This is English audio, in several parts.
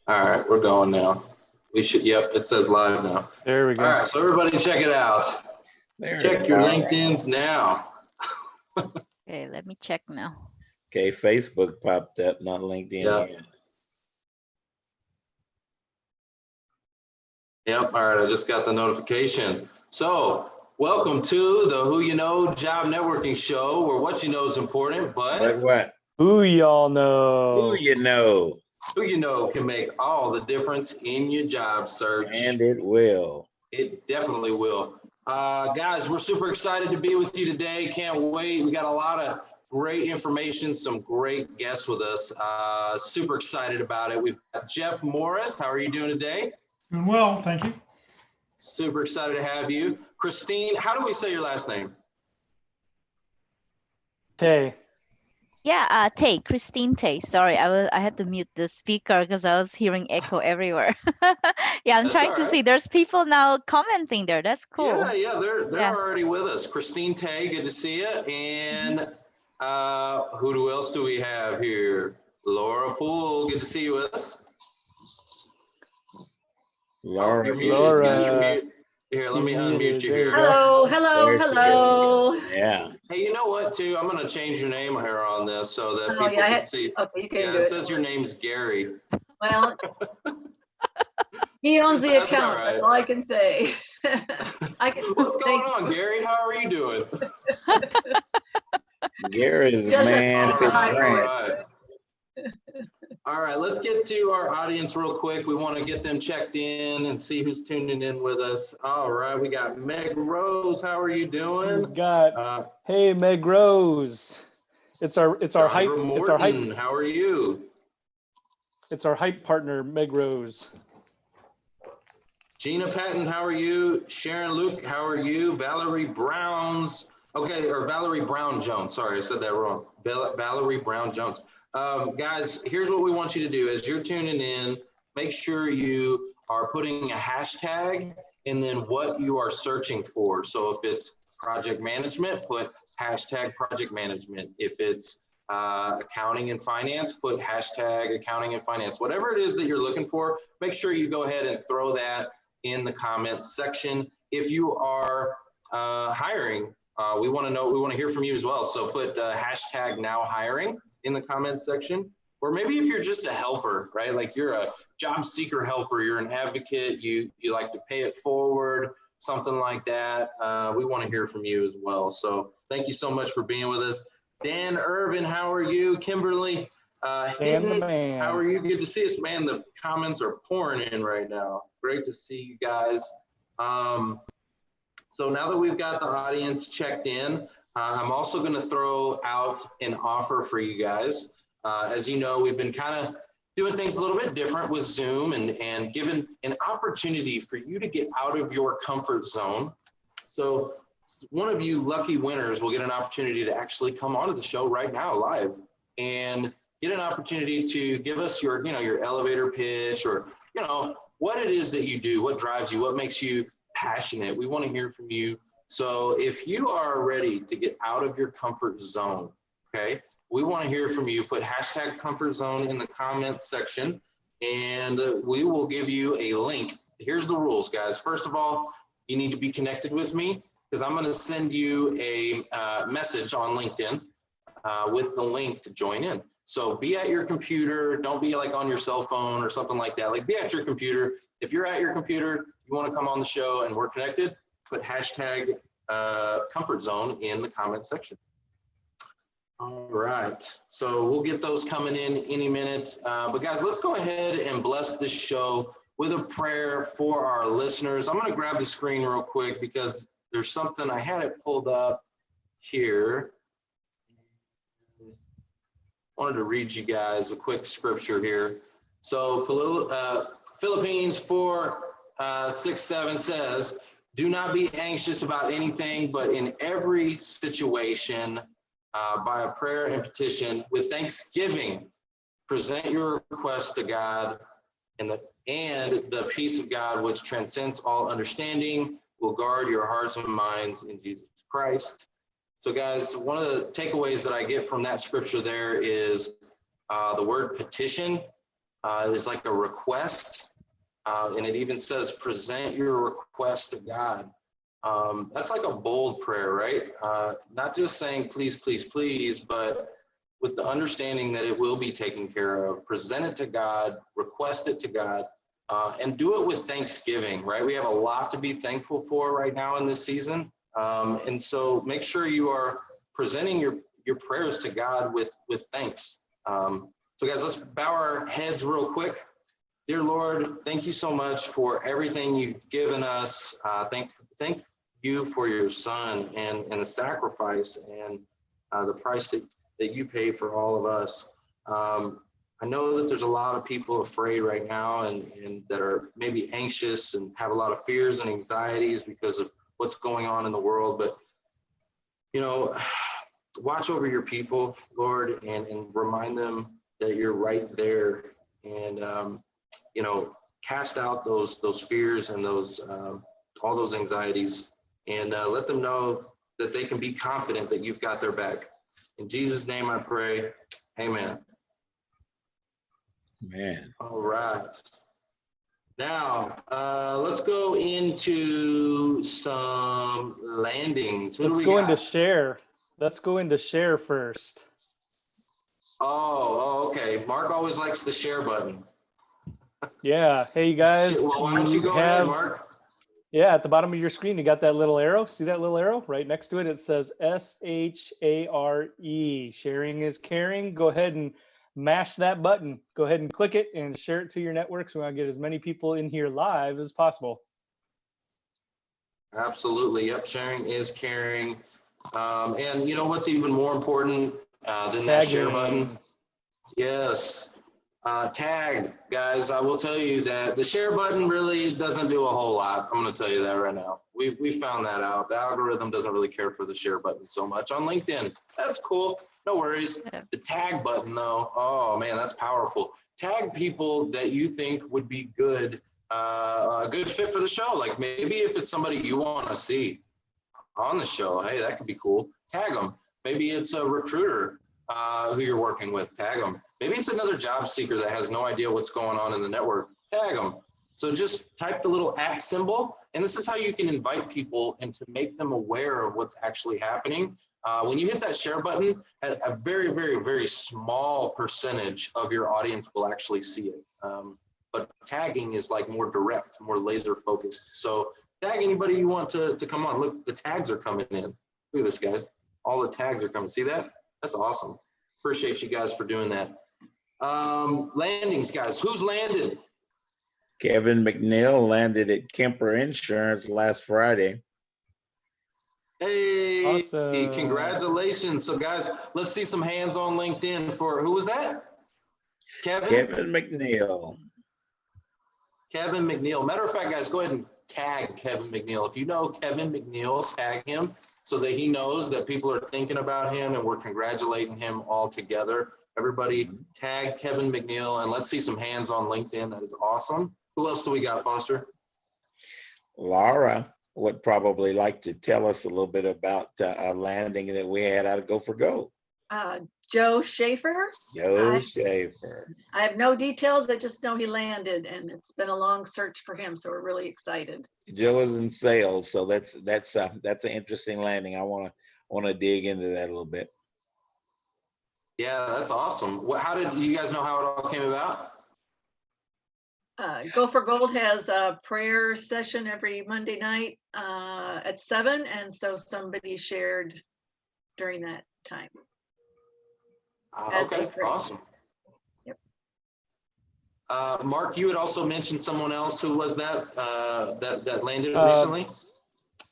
All right, we're going now. We should, yep, it says live now. There we go. All right, so everybody check it out. Check your LinkedIn's now. Okay, let me check now. Okay, Facebook popped up, not LinkedIn Yeah. yet. Yep, all right, I just got the notification. So, welcome to the Who You Know Job Networking Show, where what you know is important, but what? Who y'all know? Who you know? who you know can make all the difference in your job search. And it will. It definitely will. Guys, we're super excited to be with you today. Can't wait. We got a lot of great information, some great guests with us. Super excited about it. We've got Jeff Morris. How are you doing today? Doing well, thank you. Super excited to have you. Christine, how do we say your last name? Teh. Yeah, Teh, Christine Teh. Sorry, I had to mute the speaker because I was hearing echo everywhere. Yeah, I'm That's trying all to right. see. There's people now commenting there. That's cool. Yeah, they're Yeah. already with us. Christine Teh, good to see you. And who else do we have here? Laura Poole, good to see you with us. Laura. You're muted. You guys are Laura. mute. Here, let me She's unmute muted. you There you here. go. Hello. There she Hello. is. Yeah. Hey, you know what, too? I'm going to change your name here on this so that Oh, people yeah, can see. Okay, you can Yeah, do it it. says your name's Gary. Well, he owns the That's account. all right. That's all I can say. What's going on, Gary? How are you doing? Gary is a Doesn't man fall for behind. brand. All right, let's get to our audience real quick. We want to get them checked in and see who's tuning in with us. All right, we got Meg Rose. How are you We've doing? got hey Meg Rose. It's our hype. Sandra It's our hype. Morton, how are you? It's our hype partner, Meg Rose. Gina Patton, how are you? Sharon Luke, how are you? Valerie Browns, okay, or Valerie Brown Jones. Sorry, I said that wrong. Valerie Brown Jones. Guys, here's what we want you to do. As you're tuning in, make sure you are putting a hashtag and then what you are searching for. So if it's project management, put hashtag project management. If it's accounting and finance, put hashtag accounting and finance. Whatever it is that you're looking for, make sure you go ahead and throw that in the comments section. If you are hiring, we want to know, we want to hear from you as well. So put hashtag now hiring in the comments section. Or maybe if you're just a helper, right? Like you're a job seeker helper, you're an advocate, you like to pay it forward, something like that. We want to hear from you as well. So thank you so much for being with us. Dan Irvin, how are you? Kimberly Dan the man. how are you? Good to see us, man. The comments are pouring in right now. Great to see you guys. So now that we've got the audience checked in, I'm also going to throw out an offer for you guys. As you know, we've been kind of doing things a little bit different with Zoom and given an opportunity for you to get out of your comfort zone. So one of you lucky winners will get an opportunity to actually come onto the show right now live and get an opportunity to give us your, your elevator pitch or, what it is that you do, what drives you, what makes you passionate. We want to hear from you. So if you are ready to get out of your comfort zone, okay, we want to hear from you. Put hashtag comfort zone in the comments section and we will give you a link. Here's the rules, guys. First of all, you need to be connected with me because I'm going to send you a message on LinkedIn with the link to join in. So be at your computer. Don't be like on your cell phone or something like that. Like be at your computer. If you're at your computer, you want to come on the show and we're connected, put hashtag comfort zone in the comment section. All right, so we'll get those coming in any minute. But guys, let's go ahead and bless this show with a prayer for our listeners. I'm going to grab the screen real quick because there's something, I had it pulled up here. Wanted to read you guys a quick scripture here. So Philippines 4:6-7 says, do not be anxious about anything, but in every situation, by a prayer and petition, with thanksgiving, present your requests to God, and the peace of God, which transcends all understanding, will guard your hearts and minds in Jesus Christ. So guys, one of the takeaways that I get from that scripture there is the word petition. is like a request. And it even says, present your request to God. That's like a bold prayer, right? Not just saying, please, please, please, but with the understanding that it will be taken care of. Present it to God, request it to God, and do it with thanksgiving, right? We have a lot to be thankful for right now in this season. And so make sure you are presenting your prayers to God with thanks. So guys, let's bow our heads real quick. Dear Lord, thank you so much for everything you've given us. Thank you for your son and the sacrifice and the price that you paid for all of us. I know that there's a lot of people afraid right now and that are maybe anxious and have a lot of fears and anxieties because of what's going on in the world. But, you know, watch over your people, Lord, and remind them that you're right there. And, you know, cast out those fears and those all those anxieties, and let them know that they can be confident that you've got their back. In Jesus' name I pray, amen. Man. All right. Now, let's go into some landings. Let's go into share. Let's go into share first. Oh, okay. Marc always likes the share button. Yeah. Hey, you guys. Well, why don't you go ahead, Marc? Yeah, at the bottom of your screen, you got that little arrow. See that little arrow? Right next to it, it says SHARE. Sharing is caring. Go ahead and mash that button. Go ahead and click it and share it to your networks. We want to get as many people in here live as possible. Absolutely. Yep. Sharing is caring. And you know what's even more important than that share button? Yes. Tag, guys. I will tell you that the share button really doesn't do a whole lot. I'm going to tell you that right now. We found that out. The algorithm doesn't really care for the share button so much on LinkedIn. That's cool. No worries. The tag button, though, oh man, that's powerful. Tag people that you think would be good, a good fit for the show. Like maybe if it's somebody you want to see on the show, hey, that could be cool. Tag them. Maybe it's a recruiter who you're working with. Tag them. Maybe it's another job seeker that has no idea what's going on in the network. Tag them. So just type the little @ symbol, and this is how you can invite people and to make them aware of what's actually happening. When you hit that share button, a very, very, very small percentage of your audience will actually see it. But tagging is like more direct, more laser focused. So tag anybody you want to come on. Look, the tags are coming in. Look at this, guys. All the tags are coming. See that? That's awesome. Appreciate you guys for doing that. Landings, guys. Who's landed? Kevin McNeil landed at Kemper Insurance last Friday. Hey, Awesome. Congratulations. So guys, let's see some hands on LinkedIn for, who was that? Kevin? Kevin McNeil. Kevin McNeil. Matter of fact, guys, go ahead and tag Kevin McNeil. If you know Kevin McNeil, tag him so that he knows that people are thinking about him and we're congratulating him all together. Everybody tag Kevin McNeil and let's see some hands on LinkedIn. That is awesome. Who else do we got, Foster? Laura would probably like to tell us a little bit about a landing that we had out of Go for Gold. Joe Schaefer. Joe Schaefer. I have no details. I just know he landed, and it's been a long search for him. So we're really excited. Joe is in sales, so that's an interesting landing. I want to dig into that a little bit. Yeah, that's awesome. How did you guys know how it all came about? Go for Gold has a prayer session every Monday night at 7, and so somebody shared during that time. Okay, awesome. Yep. Marc, you had also mentioned someone else. Who was that that landed recently?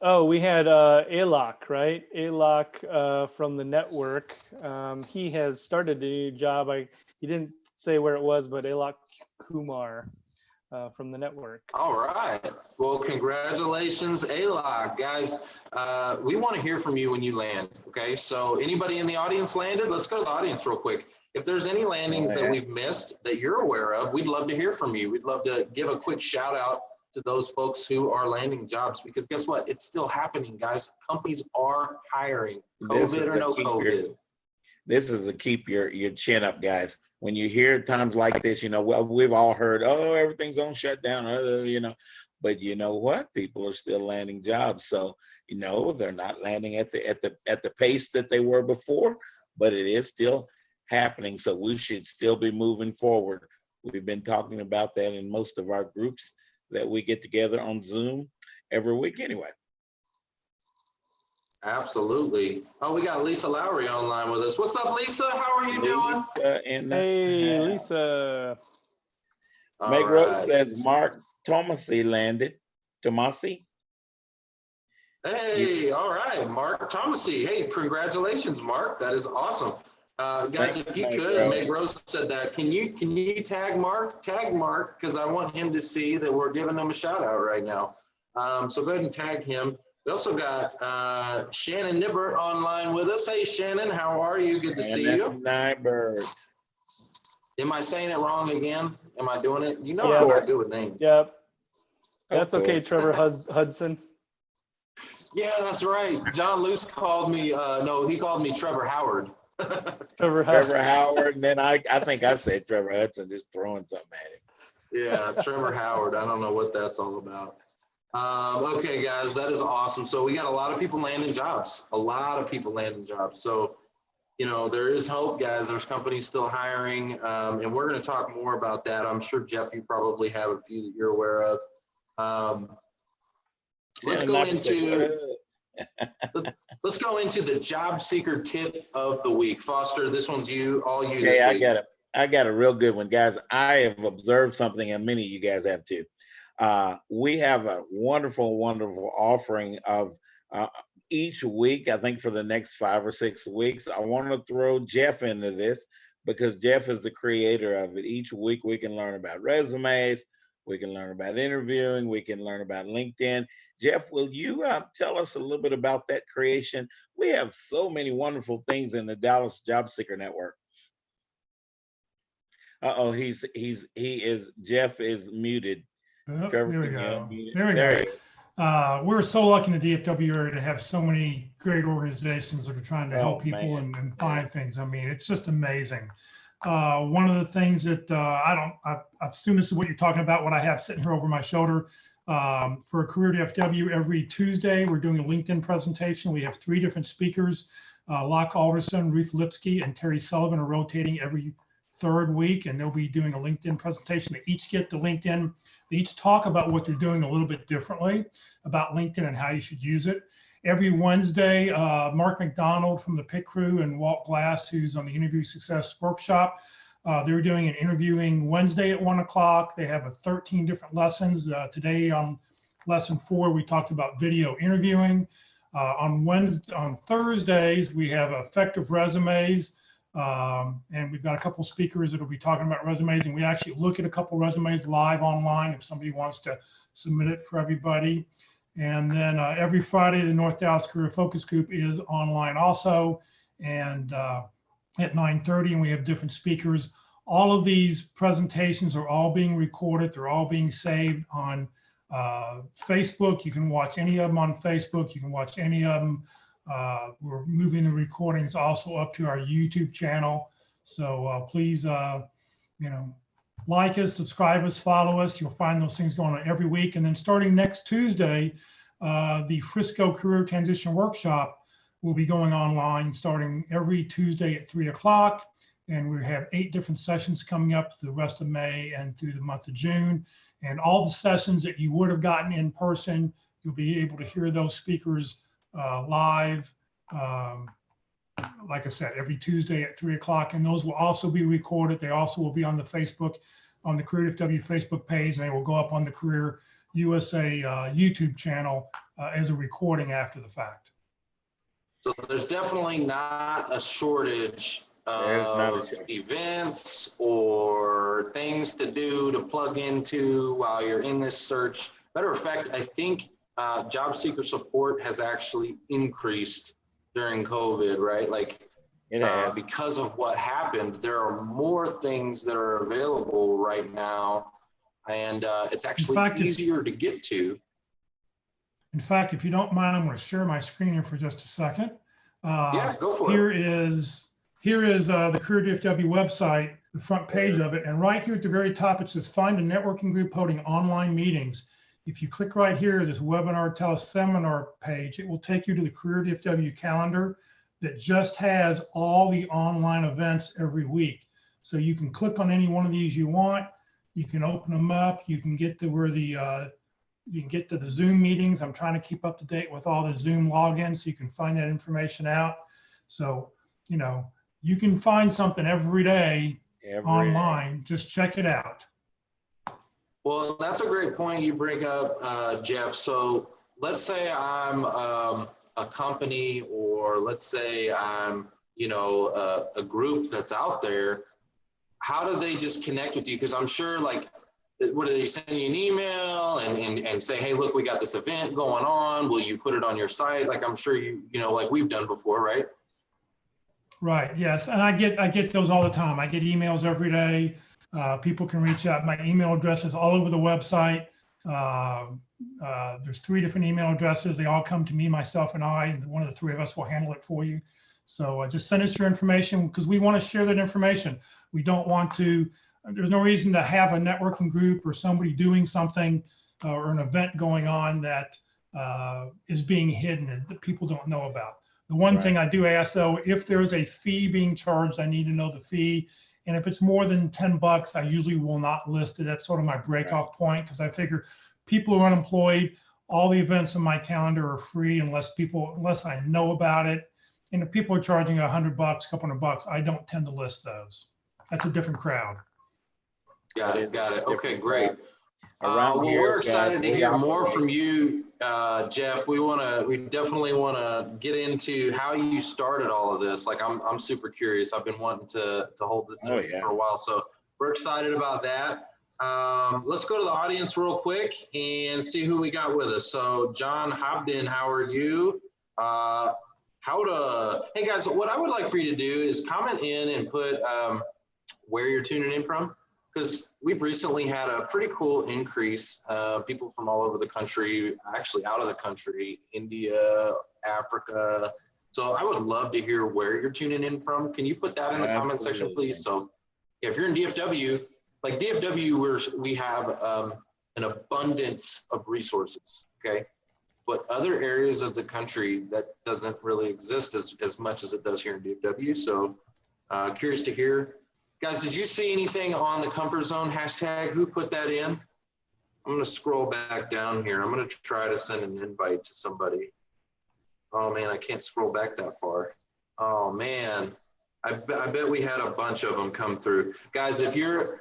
Oh, we had Alok, right? Alok from the network. He has started a new job. He didn't say where it was, but Alok Kumar from the network. All right. Well, congratulations, Alok. Guys, we want to hear from you when you land, okay? So anybody in the audience landed? Let's go to the audience real quick. If there's any landings that we've missed that you're aware of, we'd love to hear from you. We'd love to give a quick shout out to those folks who are landing jobs, because guess what? It's still happening, guys. Companies are hiring, COVID or no COVID. this is a keep your chin up, guys. When you hear times like this, you know, well, we've all heard, oh, everything's on shutdown, you know, but you know what? People are still landing jobs. So, you know, they're not landing at the pace that they were before, but it is still happening. So we should still be moving forward. We've been talking about that in most of our groups that we get together on Zoom every week anyway. Absolutely. Oh, we got Lisa Lowry online with us. What's up, Lisa? How are you doing? Hey, Lisa. Meg Rose says Marc Tomasi landed. Tomasi? Hey, all right, Marc Tomasi. Hey, congratulations, Marc. That is awesome. Guys, if you could, Meg Rose said that. Can you tag Marc? Tag Marc, because I want him to see that we're giving him a shout out right now. So go ahead and tag him. We also got Shannon Nibbert online with us. Hey, Shannon, how are you? Good to see you. Nibbert. Am I saying it wrong again? Am I doing it? You know how I do with names. Yep. That's okay, Trevor Hudson. Yeah, that's right. John Luce called me, no, he called me Trevor Howard. Trevor Howard, and then I think I said Trevor Hudson, just throwing something at him. Yeah, Trevor Howard. I don't know what that's all about. Okay, guys, that is awesome. So we got a lot of people landing jobs, So, you know, there is hope, guys. There's companies still hiring, and we're going to talk more about that. I'm sure, Jeff, you probably have a few that you're aware of. Let's go into the job seeker tip of the week. Foster, this one's all you. Okay, I got a real good one, guys. I have observed something, and many of you guys have too. We have a wonderful offering of each week. I think for the next 5 or 6 weeks, I want to throw Jeff into this because Jeff is the creator of it. Each week we can learn about resumes, we can learn about interviewing, we can learn about LinkedIn. Jeff, will you tell us a little bit about that creation? We have so many wonderful things in the Dallas Job Seeker Network. Jeff is muted. Oh, Trevor, there we go. There we go. We're so lucky in the DFW area to have so many great organizations that are trying to help people and find things. I mean, it's just amazing. One of the things that I assume this is what you're talking about, what I have sitting here over my shoulder. For Career DFW, every Tuesday, we're doing a LinkedIn presentation. We have 3 different speakers. Locke Alderson, Ruth Lipsky, and Terry Sullivan are rotating every 3rd week, and they'll be doing a LinkedIn presentation. They each get the LinkedIn. They each talk about what they're doing a little bit differently about LinkedIn and how you should use it. Every Wednesday, Mark McDonald from the Pit Crew and Walt Glass, who's on the Interview Success Workshop, they're doing an interviewing Wednesday at 1 o'clock. They have 13 different lessons. Today on lesson 4, we talked about video interviewing. On Thursdays, we have effective resumes. And we've got a couple speakers that will be talking about resumes, and we actually look at a couple resumes live online if somebody wants to submit it for everybody. And then every Friday, the North Dallas Career Focus Group is online also, and at 9:30, and we have different speakers. All of these presentations are all being recorded. They're all being saved on Facebook. You can watch any of them on Facebook. You can watch any of them. We're moving the recordings also up to our YouTube channel. So please, like us, subscribe us, follow us. You'll find those things going on every week. And then starting next Tuesday, the Frisco Career Transition Workshop will be going online starting every Tuesday at 3 o'clock. And we have 8 different sessions coming up through the rest of May and through the month of June. And all the sessions that you would have gotten in person, you'll be able to hear those speakers live, like I said, every Tuesday at 3 o'clock. And those will also be recorded. They also will be on the Facebook, on the Career FW Facebook page, and they will go up on the Career USA YouTube channel as a recording after the fact. So there's definitely not a shortage of events or things to do to plug into while you're in this search. Matter of fact, I think job seeker support has actually increased during COVID, right? Like because of what happened, there are more things that are available right now, and it's actually easier to get to. In fact, if you don't mind, I'm going to share my screen here for just a second. Yeah, go for it. here is the Career DFW website, the front page of it. And right here at the very top, it says find a networking group holding online meetings. If you click right here, this webinar teleseminar page, it will take you to the Career DFW calendar that just has all the online events every week. So you can click on any one of these you want. You can open them up. You can get to where the you can get to the Zoom meetings. I'm trying to keep up to date with all the Zoom logins so you can find that information out. So, you know, you can find something every day online. Just check it out. Well, that's a great point you bring up, Jeff. So let's say I'm a company, or let's say I'm, you know, a group that's out there. How do they just connect with you? Because I'm sure, like, what do they send you an email and say, hey, look, we got this event going on. Will you put it on your site? Like, I'm sure you know, like we've done before, right? Right. Yes. And I get those all the time. I get emails every day. People can reach out. My email address is all over the website. There's 3 different email addresses. They all come to me, myself, and I, and one of the 3 of us will handle it for you. So just send us your information, because we want to share that information. We don't want to, there's no reason to have a networking group or somebody doing something or an event going on that is being hidden and that people don't know about. The one thing I do ask, though, if there is a fee being charged, I need to know the fee. And if it's more than $10, I usually will not list it. That's sort of my break-off point, because I figure people who are unemployed, all the events on my calendar are free unless I know about it. And if people are charging $100, a couple $100, I don't tend to list those. That's a different crowd. Got it. Okay, great. Well, we're excited to hear more from you, Jeff. We definitely want to get into how you started all of this. Like, I'm super curious. I've been wanting to hold this for a while, so we're excited about that. Let's go to the audience real quick and see who we got with us. So, John Hobden, how are you? Hey guys, what I would like for you to do is comment in and put where you're tuning in from, because we've recently had a pretty cool increase. People from all over the country, actually out of the country, India, Africa. So I would love to hear where you're tuning in from. Can you put that in the comment section, please? So if you're in DFW, like DFW, we have an abundance of resources, okay? But other areas of the country, that doesn't really exist as much as it does here in DFW. So curious to hear. Guys, did you see anything on the comfort zone hashtag? Who put that in? I'm going to scroll back down here. I'm going to try to send an invite to somebody. Oh man, I can't scroll back that far. Oh man, I bet we had a bunch of them come through. Guys, if you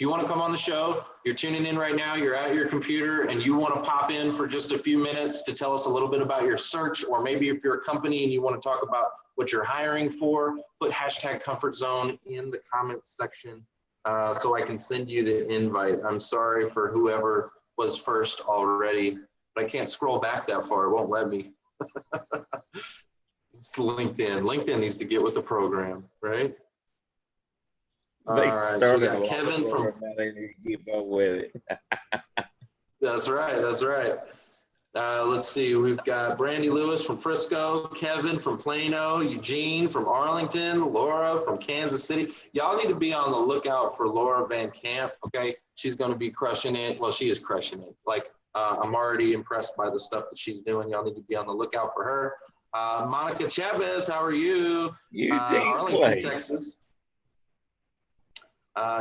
want to come on the show, you're tuning in right now, you're at your computer and you want to pop in for just a few minutes to tell us a little bit about your search, or maybe if you're a company and you want to talk about what you're hiring for, put hashtag comfort zone in the comments section so I can send you the invite. I'm sorry for whoever was first already, but I can't scroll back that far. It won't let me. It's LinkedIn. LinkedIn needs to get with the program, right? They right, started so Kevin from. Now they need to keep up with it. That's right. That's right. Let's see. We've got Brandy Lewis from Frisco, Kevin from Plano, Eugene from Arlington, Laura from Kansas City. Y'all need to be on the lookout for Laura Van Camp. Okay, she's going to be crushing it. Well, she is crushing it. Like I'm already impressed by the stuff that she's doing. Y'all need to be on the lookout for her. Monica Chavez, how are you? Arlington, Texas.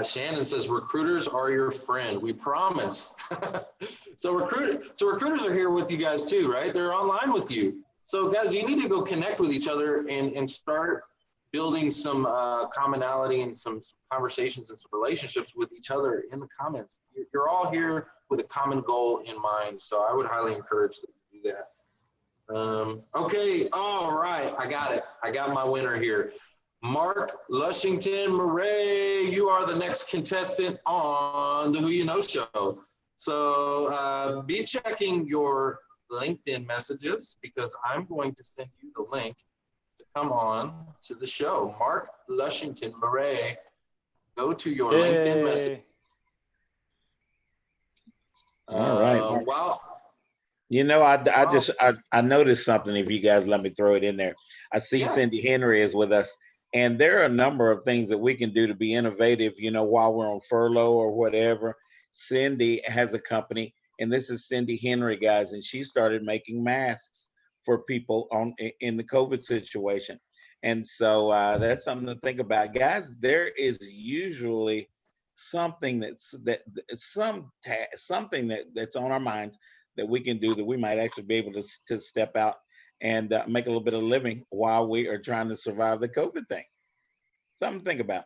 Shannon says, recruiters are your friend. We promise. So recruiters are here with you guys too, right? They're online with you. So guys, you need to go connect with each other and start building some commonality and some conversations and some relationships with each other in the comments. You're all here with a common goal in mind. So I would highly encourage that you do that. Okay, all right, I got it. I got my winner here. Marc Lushington-Murray, you are the next contestant on the Who You Know show. So be checking your LinkedIn messages, because I'm going to send you the link to come on to the show. Marc Lushington-Murray, go to your LinkedIn message. All right. Wow. You know, I noticed something. If you guys let me throw it in there, I see Cindy Henry is with us. And there are a number of things that we can do to be innovative, while we're on furlough or whatever. Cindy has a company, and this is Cindy Henry, guys, and she started making masks for people in the COVID situation. And so that's something to think about, guys. There is usually something something that's on our minds that we can do, that we might actually be able to step out and make a little bit of living while we are trying to survive the COVID thing. Something to think about.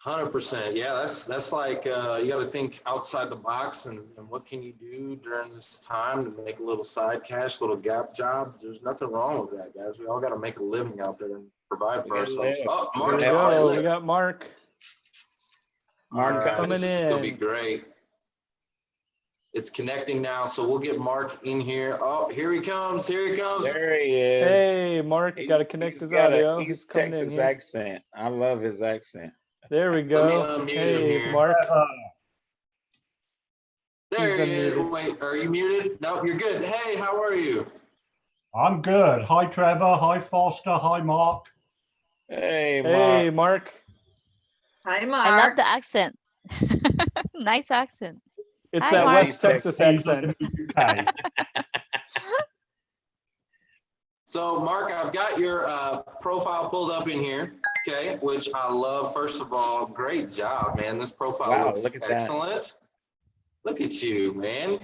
100%. Yeah, that's like you got to think outside the box, and what can you do during this time to make a little side cash, little gap job. There's nothing wrong with that, guys. We all got to make a living out there and provide for ourselves. Oh, Mark's on. We got Marc. Marc coming in. It'll be great. It's connecting now, so we'll get Marc in here. Oh, here he comes. Here he comes. There he is. Hey, Marc, got to connect his audio. He's Texas accent. I love his accent. There we go. Let me unmute him here. Marc. There he is. Wait, are you muted? No, you're good. Hey, how are you? I'm good. Hi, Trevor. Hi, Foster. Hi, Marc. Hey, Marc. Hey, Marc. Hi, Marc. I love the accent. Nice accent. It's Hi, that Marc. West Texas accent. So, Marc, I've got your profile pulled up in here, okay, which I love. First of all, great job, man. This profile looks excellent. Look at you, man.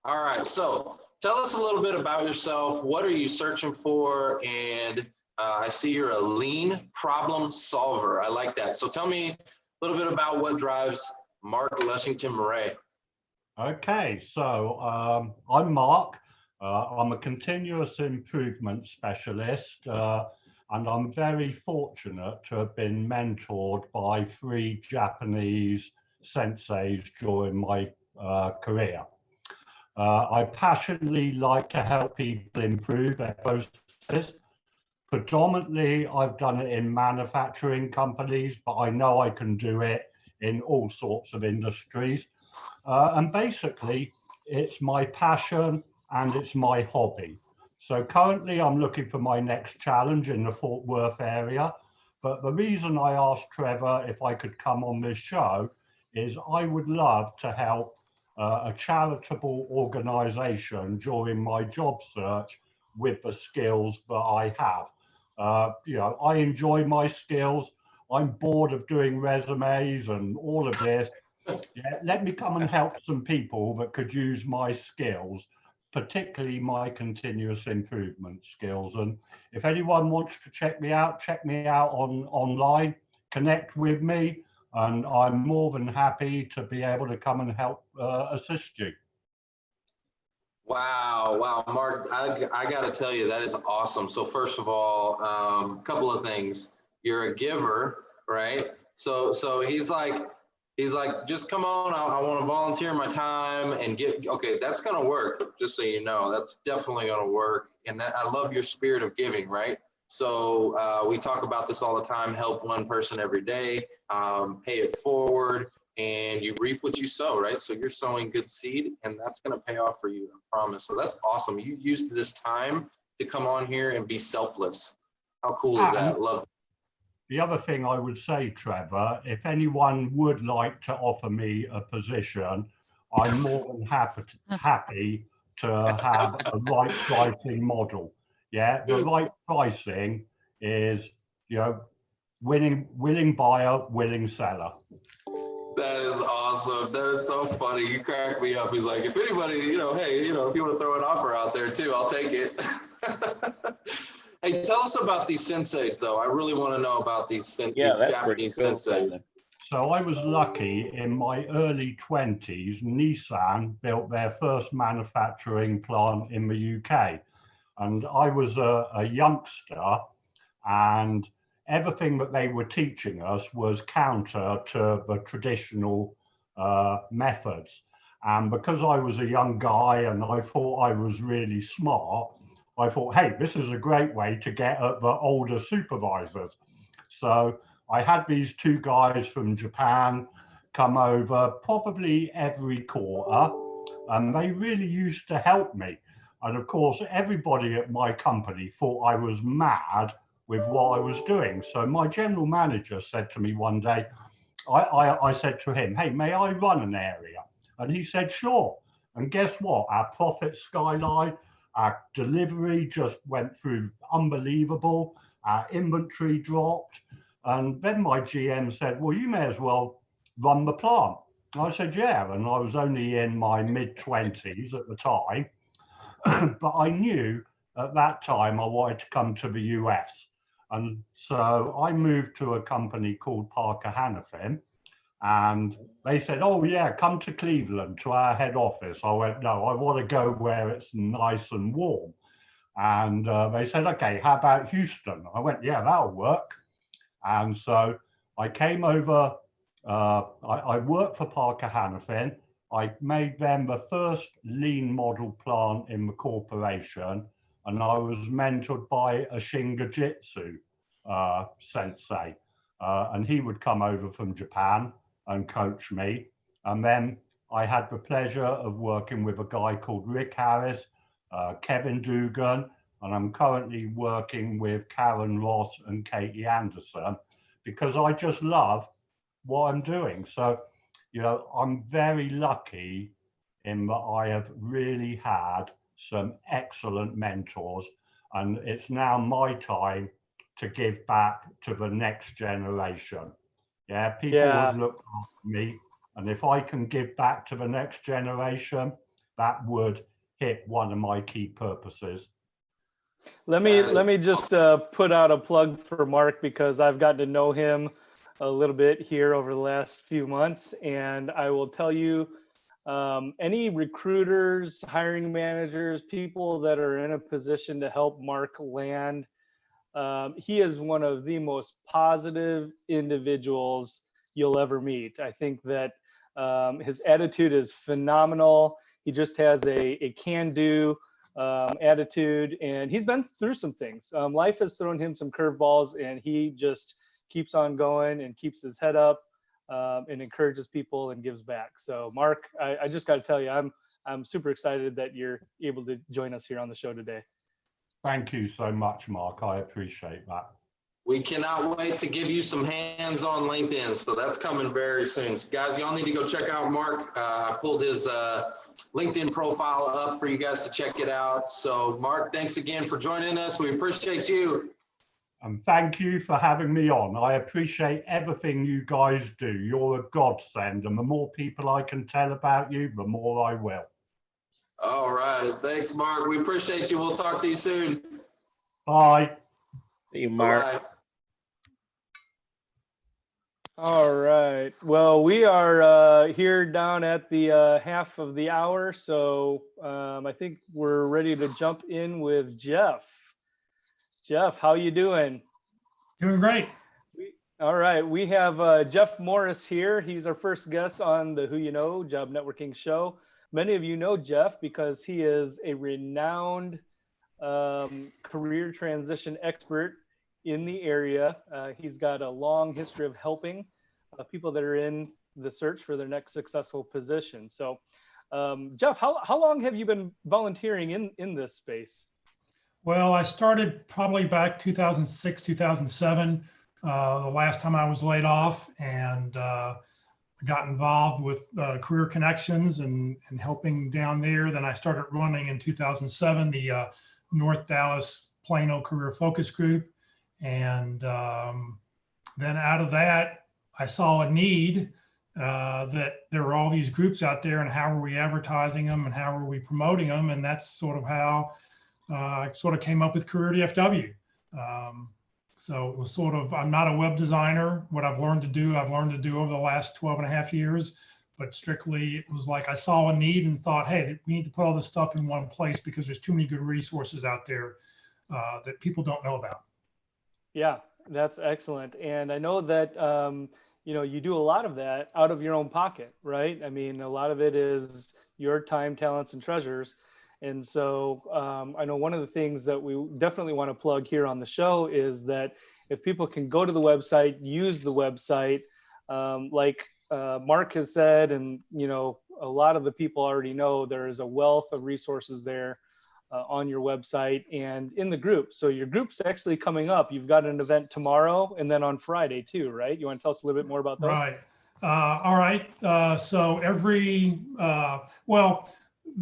All right, so tell us a little bit about yourself. What are you searching for? And I see you're a lean problem solver. I like that. So tell me a little bit about what drives Marc Lushington-Murray. Okay, so I'm Marc. I'm a continuous improvement specialist, and I'm very fortunate to have been mentored by 3 Japanese senseis during my career. I passionately like to help people improve their processes. Predominantly, I've done it in manufacturing companies, but I know I can do it in all sorts of industries. And basically, it's my passion and it's my hobby. So currently I'm looking for my next challenge in the Fort Worth area. But the reason I asked Trevor if I could come on this show is I would love to help a charitable organization during my job search with the skills that I have. I enjoy my skills. I'm bored of doing resumes and all of this. Yeah, let me come and help some people that could use my skills, particularly my continuous improvement skills. And if anyone wants to check me out online, connect with me, and I'm more than happy to be able to come and help assist you. Wow, Marc, I got to tell you, that is awesome. So first of all, a couple of things. You're a giver, right? So he's like, just come on, I want to volunteer my time and okay, that's going to work, just so you know. That's definitely going to work. And I love your spirit of giving, right? So we talk about this all the time, help one person every day, pay it forward, and you reap what you sow, right? So you're sowing good seed, and that's going to pay off for you, I promise. So that's awesome. You used this time to come on here and be selfless. How cool is that? Love it. The other thing I would say, Trevor, if anyone would like to offer me a position, I'm more than happy to have a right pricing model. Yeah, the right pricing is, willing buyer, willing seller. That is awesome. That is so funny. You crack me up. He's like, if anybody, hey, if you want to throw an offer out there too, I'll take it. Hey, tell us about these senseis, though. I really want to know about these Japanese senseis. So I was lucky in my early 20s, Nissan built their first manufacturing plant in the UK. And I was a youngster, and everything that they were teaching us was counter to the traditional methods. And because I was a young guy and I thought I was really smart, I thought, hey, this is a great way to get at the older supervisors. So I had these 2 guys from Japan come over probably every quarter, and they really used to help me. And of course, everybody at my company thought I was mad with what I was doing. So my general manager said to me one day, I said to him, hey, may I run an area? And he said, sure. And guess what? Our profit skyline, our delivery just went through unbelievable. Our inventory dropped. And then my GM said, well, you may as well run the plant. And I said, yeah. And I was only in my mid-20s at the time. But I knew at that time I wanted to come to the US. And so I moved to a company called Parker Hannifin. And they said, oh, yeah, come to Cleveland, to our head office. I went, no, I want to go where it's nice and warm. And they said, okay, how about Houston? I went, yeah, that'll work. And so I came over, I worked for Parker Hannifin. I made them the first lean model plant in the corporation. And I was mentored by a Shingajitsu sensei. And he would come over from Japan and coach me. And then I had the pleasure of working with a guy called Rick Harris, Kevin Dugan, and I'm currently working with Karen Ross and Katie Anderson because I just love what I'm doing. So, you know, I'm very lucky in that I have really had some excellent mentors, and it's now my time to give back to the next generation. Yeah, people have looked after me, and if I can give back to the next generation, that would hit one of my key purposes. Let me just put out a plug for Marc, because I've gotten to know him a little bit here over the last few months, and I will tell you, any recruiters, hiring managers, people that are in a position to help Marc land, he is one of the most positive individuals you'll ever meet. I think that his attitude is phenomenal. He just has a can-do attitude, and he's been through some things. Life has thrown him some curveballs, and he just keeps on going and keeps his head up and encourages people and gives back. So Marc, I just got to tell you, I'm super excited that you're able to join us here on the show today. Thank you so much, Marc. I appreciate that. We cannot wait to give you some hands on LinkedIn. So that's coming very soon. So guys, y'all need to go check out Marc. I pulled his LinkedIn profile up for you guys to check it out. So Marc, thanks again for joining us. We appreciate you. And thank you for having me on. I appreciate everything you guys do. You're a godsend. And the more people I can tell about you, the more I will. All right. Thanks, Marc. We appreciate you. We'll talk to you soon. Bye. See you, Marc. Bye. All right. Well, we are here down at the half of the hour. So I think we're ready to jump in with Jeff. Jeff, how you doing? Doing great. All right. We have Jeff Morris here. He's our first guest on the Who You Know Job Networking Show. Many of you know Jeff because he is a renowned career transition expert in the area. He's got a long history of helping people that are in the search for their next successful position. So, Jeff, how long have you been volunteering in this space? Well, I started probably back 2006, 2007, the last time I was laid off, and got involved with Career Connections and helping down there. Then I started running in 2007 the North Dallas Plano Career Focus Group. And then out of that, I saw a need that there were all these groups out there, and how were we advertising them and how were we promoting them? And that's sort of how I sort of came up with Career DFW. So it was sort of, I'm not a web designer. What I've learned to do over the last 12 and a half years, but strictly it was like I saw a need and thought, hey, we need to put all this stuff in one place because there's too many good resources out there that people don't know about. Yeah, that's excellent. And I know that, you do a lot of that out of your own pocket, right? I mean, a lot of it is your time, talents, and treasures. And so I know one of the things that we definitely want to plug here on the show is that if people can go to the website, use the website, like Marc has said, and a lot of the people already know, there is a wealth of resources there on your website and in the group. So your group's actually coming up. You've got an event tomorrow and then on Friday too, right? You want to tell us a little bit more about those? Right. All right. So well,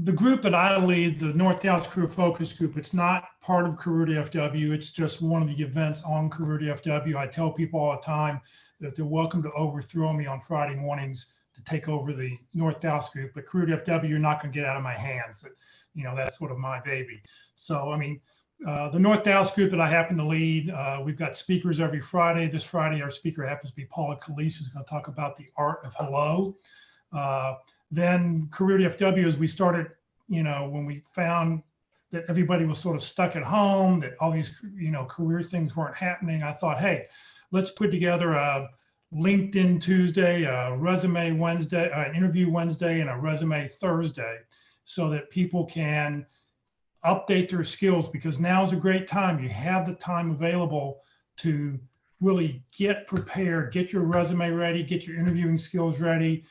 the group that I lead, the North Dallas Career Focus Group, it's not part of Career DFW. It's just one of the events on Career DFW. I tell people all the time that they're welcome to overthrow me on Friday mornings to take over the North Dallas group, but Career DFW, you're not going to get out of my hands. That's sort of my baby. So, I mean, the North Dallas group that I happen to lead, we've got speakers every Friday. This Friday, our speaker happens to be Paula Calise, who's going to talk about the art of hello. Then Career DFW, as we started, when we found that everybody was sort of stuck at home, that all these, career things weren't happening, I thought, hey, let's put together a LinkedIn Tuesday, a resume Wednesday, an interview Wednesday, and a resume Thursday, so that people can update their skills, because now is a great time. You have the time available to really get prepared, get your resume ready, get your interviewing skills ready,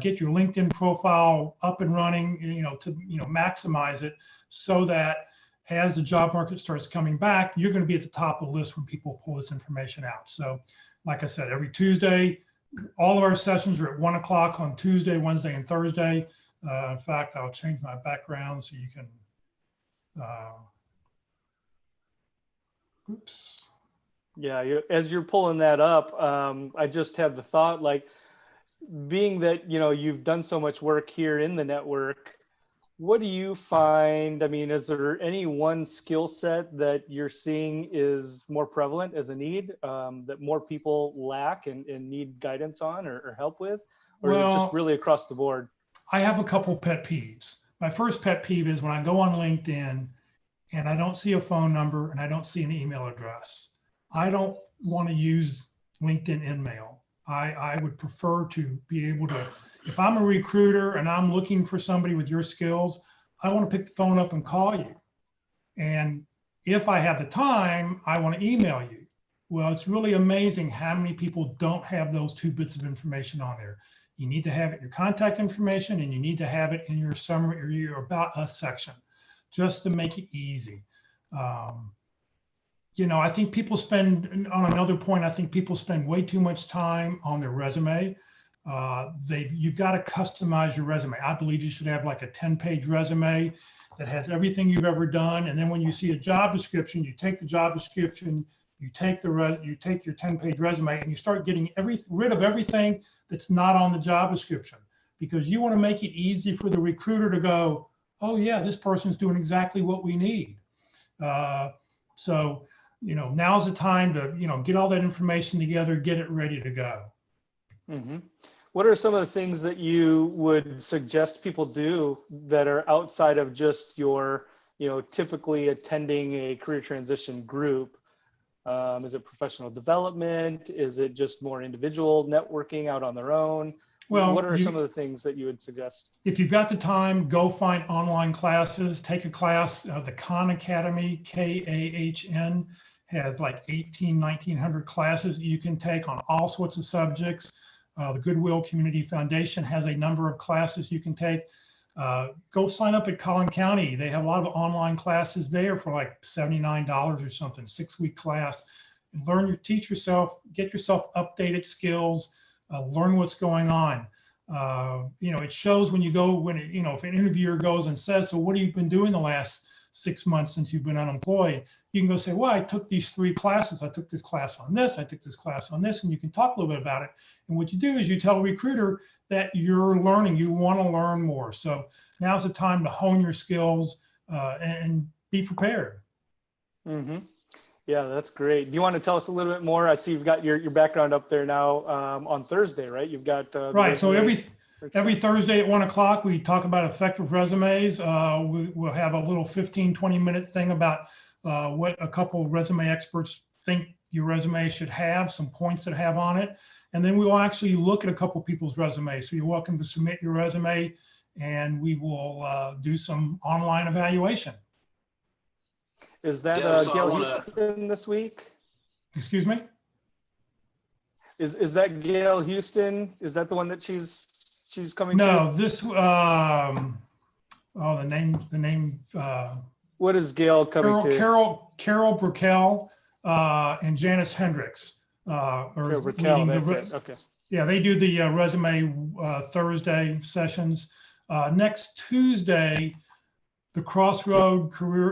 get your LinkedIn profile up and running, to maximize it, so that as the job market starts coming back, you're going to be at the top of the list when people pull this information out. So, like I said, every Tuesday, all of our sessions are at 1 o'clock on Tuesday, Wednesday, and Thursday. In fact, I'll change my background so you can. Oops. Yeah, as you're pulling that up, I just had the thought, like, being that you've done so much work here in the network, what do you find? I mean, is there any one skill set that you're seeing is more prevalent as a need, that more people lack and need guidance on or help with, or is it just really across the board? I have a couple pet peeves. My first pet peeve is when I go on LinkedIn and I don't see a phone number and I don't see an email address. I don't want to use LinkedIn InMail. I would prefer to be able to, if I'm a recruiter and I'm looking for somebody with your skills, I want to pick the phone up and call you. And if I have the time, I want to email you. Well, it's really amazing how many people don't have those two bits of information on there. You need to have it in your contact information, and you need to have it in your summary or your About Us section, just to make it easy. I think people spend, on another point, I think people spend way too much time on their resume. You've got to customize your resume. I believe you should have like a 10-page resume that has everything you've ever done. And then when you see a job description, you take the job description, you take your 10-page resume, and you start getting rid of everything that's not on the job description, because you want to make it easy for the recruiter to go, oh yeah, this person's doing exactly what we need. So, now's the time to, get all that information together, get it ready to go. Mm-hmm. What are some of the things that you would suggest people do that are outside of just your, typically attending a career transition group? Is it professional development? Is it just more individual networking out on their own? Well, what are some of the things that you would suggest? If you've got the time, go find online classes, take a class. The Khan Academy, KAHN, has like 1,900 classes you can take on all sorts of subjects. The Goodwill Community Foundation has a number of classes you can take. Go sign up at Collin County. They have a lot of online classes there for like $79 or something, 6-week class. And teach yourself, get yourself updated skills, learn what's going on. It shows when you go, if an interviewer goes and says, so what have you been doing the last 6 months since you've been unemployed? You can go say, well, I took these 3 classes. I took this class on this, I took this class on this, and you can talk a little bit about it. And what you do is you tell a recruiter that you're learning, you want to learn more. So now's the time to hone your skills and be prepared. Mm-hmm. Yeah, that's great. Do you want to tell us a little bit more? I see you've got your background up there now on Thursday, right? You've got right. So every Thursday at 1 o'clock, we talk about effective resumes. We'll have a little 15-20 minute thing about what a couple of resume experts think your resume should have, some points that have on it. And then we will actually look at a couple of people's resumes. So you're welcome to submit your resume, and we will do some online evaluation. Is that Gail Houston this week? Excuse me? Is that Gail Houston? Is that the one that she's coming to? No, this, the name What is Gail coming to? Carol Brickell and Janice Hendricks are leading the. Okay. Yeah, they do the resume Thursday sessions. Next Tuesday, the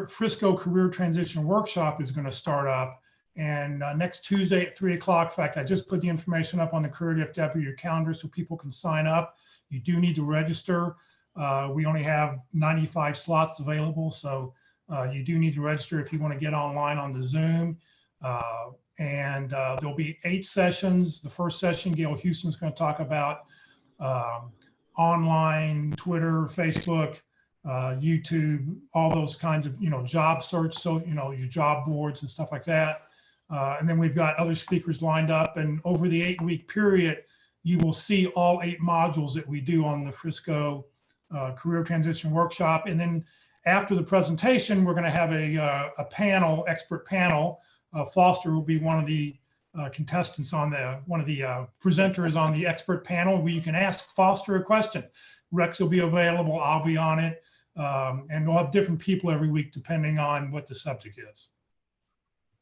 Frisco Career Transition Workshop is going to start up. And next Tuesday at 3 o'clock, in fact, I just put the information up on the Career DFW calendar so people can sign up. You do need to register. We only have 95 slots available, so you do need to register if you want to get online on the Zoom. And there'll be 8 sessions. The first session, Gail Houston's going to talk about online, Twitter, Facebook, YouTube, all those kinds of, job search. So, your job boards and stuff like that. And then we've got other speakers lined up. And over the 8-week period, you will see all 8 modules that we do on the Frisco Career Transition Workshop. And then after the presentation, we're going to have a panel, expert panel. Foster will be one of the contestants one of the presenters on the expert panel where you can ask Foster a question. Rex will be available, I'll be on it, and we'll have different people every week depending on what the subject is.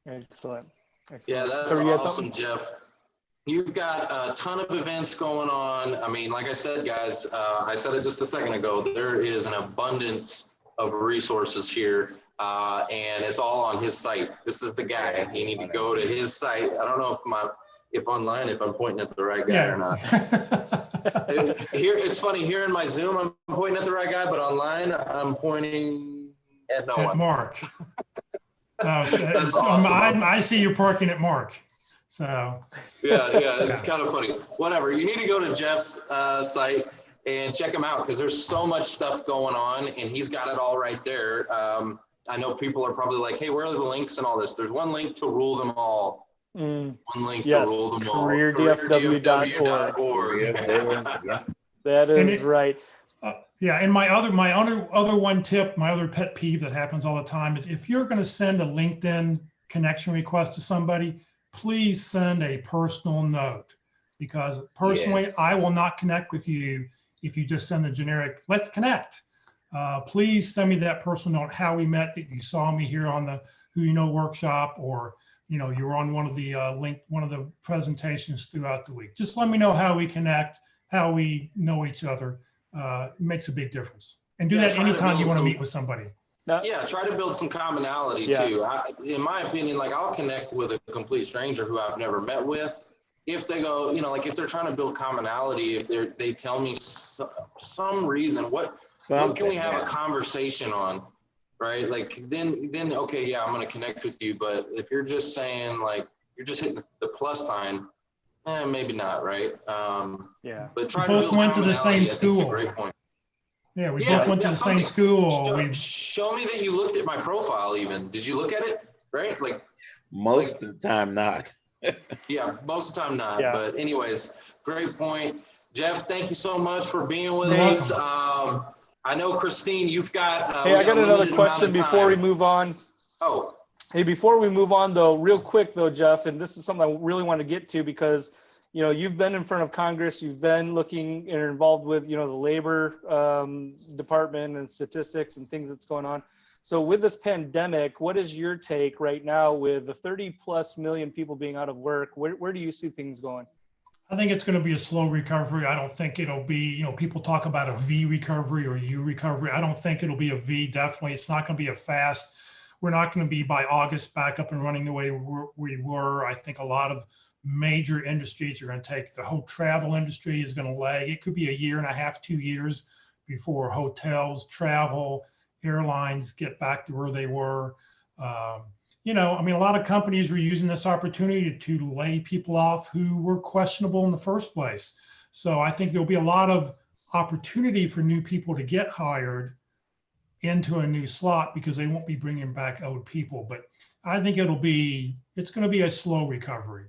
Excellent. Yeah, that's awesome, Jeff. You've got a ton of events going on. I mean, like I said, guys, I said it just a second ago, there is an abundance of resources here. And it's all on his site. This is the guy. You need to go to his site. I don't know if online, if I'm pointing at the right guy or not. Here, it's funny, here in my Zoom, I'm pointing at the right guy, but online, I'm pointing at no one. Marc. That's awesome. I see you're parking at Marc. So. Yeah, it's kind of funny. Whatever, you need to go to Jeff's site and check him out because there's so much stuff going on and he's got it all right there. I know people are probably like, hey, where are the links and all this? There's one link to rule them all. One link to rule them all. CareerDFW.org. That is right. And my other one tip, my other pet peeve that happens all the time is if you're going to send a LinkedIn connection request to somebody, please send a personal note because personally, I will not connect with you if you just send a generic, let's connect. Please send me that personal note, how we met, that you saw me here on the Who You Know workshop, or you're on one of the presentations throughout the week. Just let me know how we connect, how we know each other. It makes a big difference. And do that anytime you want to meet with somebody. Yeah, try to build some commonality too. In my opinion, like I'll connect with a complete stranger who I've never met with. If they go, like if they're trying to build commonality, if they tell me some reason, what can we have a conversation on, right? Like then okay, yeah, I'm gonna connect with you. But if you're just saying like you're just hitting the plus sign, maybe not, right? But try to both went to the same school. That's a great point. Yeah, we both went to the same school. Show me that you looked at my profile. Even did you look at it? Right? Like most of the time, not. Yeah, most of the time not. But anyways, great point. Jeff, thank you so much for being with us. I know, Christine, you've got... hey, I got another question before we move on. Oh. Hey, before we move on, though, real quick, though, Jeff, and this is something I really want to get to because, you've been in front of Congress, you've been looking and involved with, the labor department and statistics and things that's going on. So with this pandemic, what is your take right now with the 30+ million people being out of work? Where do you see things going? I think it's going to be a slow recovery. I don't think it'll be, people talk about a V recovery or U recovery. I don't think it'll be a V, definitely. It's not going to be a fast. We're not going to be by August back up and running the way we were. I think a lot of major industries are going to take, the whole travel industry is going to lag. It could be a year and a half, 2 years before hotels, travel, airlines get back to where they were. A lot of companies were using this opportunity to lay people off who were questionable in the first place. So I think there'll be a lot of opportunity for new people to get hired into a new slot because they won't be bringing back old people. But I think it's going to be a slow recovery.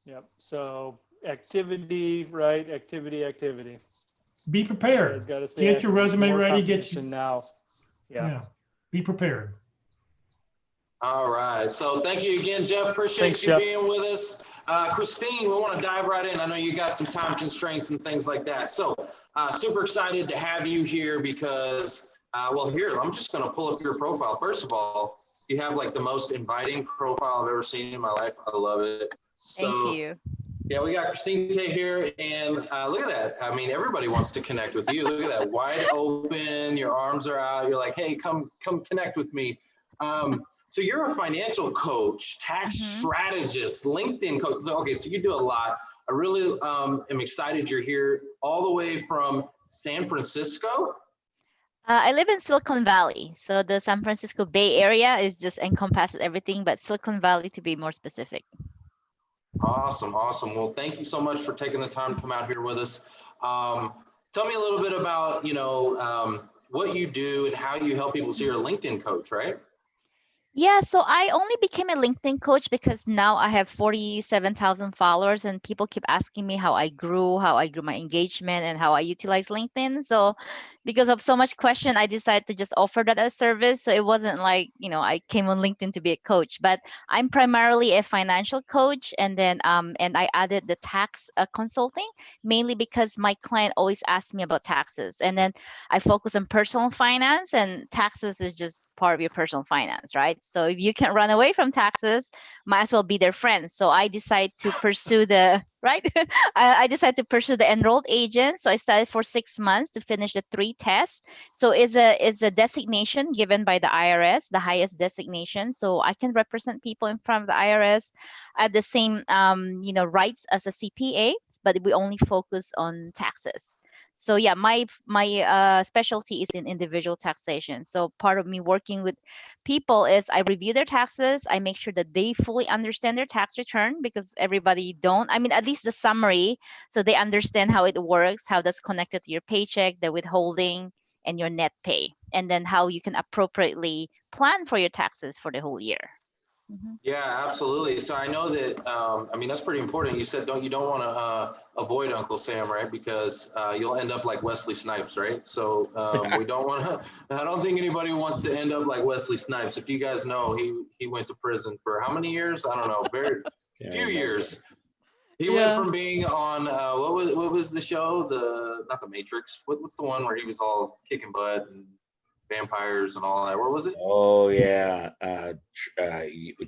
Yep. So activity, right? Activity. Be prepared. Get your resume ready. Get you now. Yeah. Be prepared. All right. So thank you again, Jeff. Appreciate you being with us. Christine, we want to dive right in. I know you got some time constraints and things like that. So super excited to have you here because Well, here, I'm just going to pull up your profile. First of all, you have like the most inviting profile I've ever seen in my life. I love it. Thank So, you. yeah, we got Christine Teh here, and look at that. I mean, everybody wants to connect with you. Look at that, wide open, your arms are out. You're like, hey, come connect with me. So you're a financial coach, tax strategist, LinkedIn coach. Okay, so you do a lot. I really am excited you're here all the way from San Francisco. I live in Silicon Valley, so the San Francisco Bay Area is just encompasses everything, but Silicon Valley to be more specific. Awesome, awesome. Well, thank you so much for taking the time to come out here with us. Tell me a little bit about, what you do and how you help people. So you're a LinkedIn coach, right? Yeah, so I only became a LinkedIn coach because now I have 47,000 followers and people keep asking me how I grew my engagement and how I utilize LinkedIn. So because of so much question, I decided to just offer that as a service. So it wasn't like, I came on LinkedIn to be a coach, but I'm primarily a financial coach. And then, and I added the tax consulting mainly because my client always asks me about taxes. And then I focus on personal finance, and taxes is just part of your personal finance, right? So if you can run away from taxes, might as well be their friend. So I decided to pursue the I decided to pursue the enrolled agent. So I studied for 6 months to finish the 3 tests. So it's a designation given by the IRS, the highest designation. So I can represent people in front of the IRS. I have the same rights as a CPA, but we only focus on taxes. So yeah, my specialty is in individual taxation. So part of me working with people is I review their taxes. I make sure that they fully understand their tax return, because everybody don't. I mean, at least the summary, so they understand how it works, how that's connected to your paycheck, the withholding, and your net pay, and then how you can appropriately plan for your taxes for the whole year. Yeah, absolutely. So I know that, that's pretty important. You said you don't want to avoid Uncle Sam, right? Because you'll end up like Wesley Snipes, right? So we don't want to, I don't think anybody wants to end up like Wesley Snipes. If you guys know, he went to prison for how many years? I don't know, very few years. He went from being on, what was the show? Not the Matrix. What's the one where he was all kicking butt and vampires and all that? What was it? Oh yeah,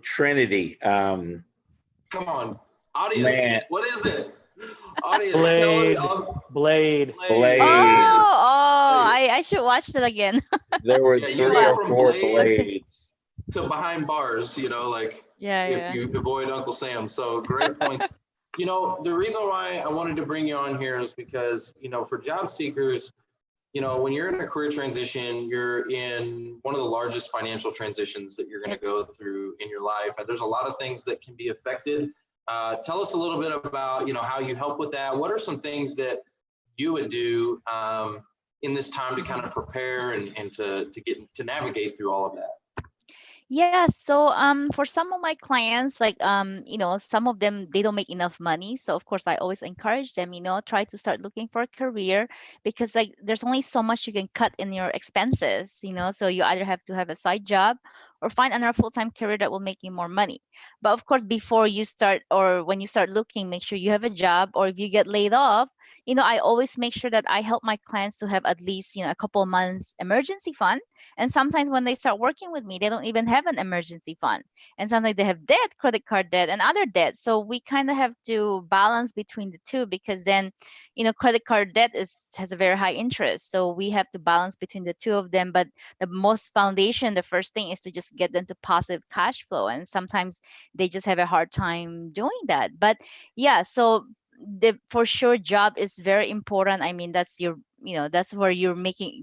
Trinity. Come on, audience. Man. What is it? Audience, Blade. tell me. Blade. I should watch that again. There were 3 or 4 blades to behind bars. If you avoid Uncle Sam. So great points. The reason why I wanted to bring you on here is because for job seekers, when you're in a career transition, you're in one of the largest financial transitions that you're going to go through in your life. And there's a lot of things that can be affected. Tell us a little bit about, how you help with that. What are some things that you would do in this time to kind of prepare and to navigate through all of that? Yeah, so for some of my clients, like some of them, they don't make enough money. So of course I always encourage them, try to start looking for a career, because like there's only so much you can cut in your expenses, so you either have to have a side job or find another full-time career that will make you more money. But of course, before you start, or when you start looking, make sure you have a job, or if you get laid off, I always make sure that I help my clients to have at least, a couple months emergency fund. And sometimes when they start working with me, they don't even have an emergency fund. And sometimes they have debt, credit card debt, and other debt. So we kind of have to balance between the two, because then, credit card debt has a very high interest. So we have to balance between the two of them. But the first thing is to just get them to positive cash flow. And sometimes they just have a hard time doing that. But yeah, so for sure, job is very important. I mean, that's your that's where you're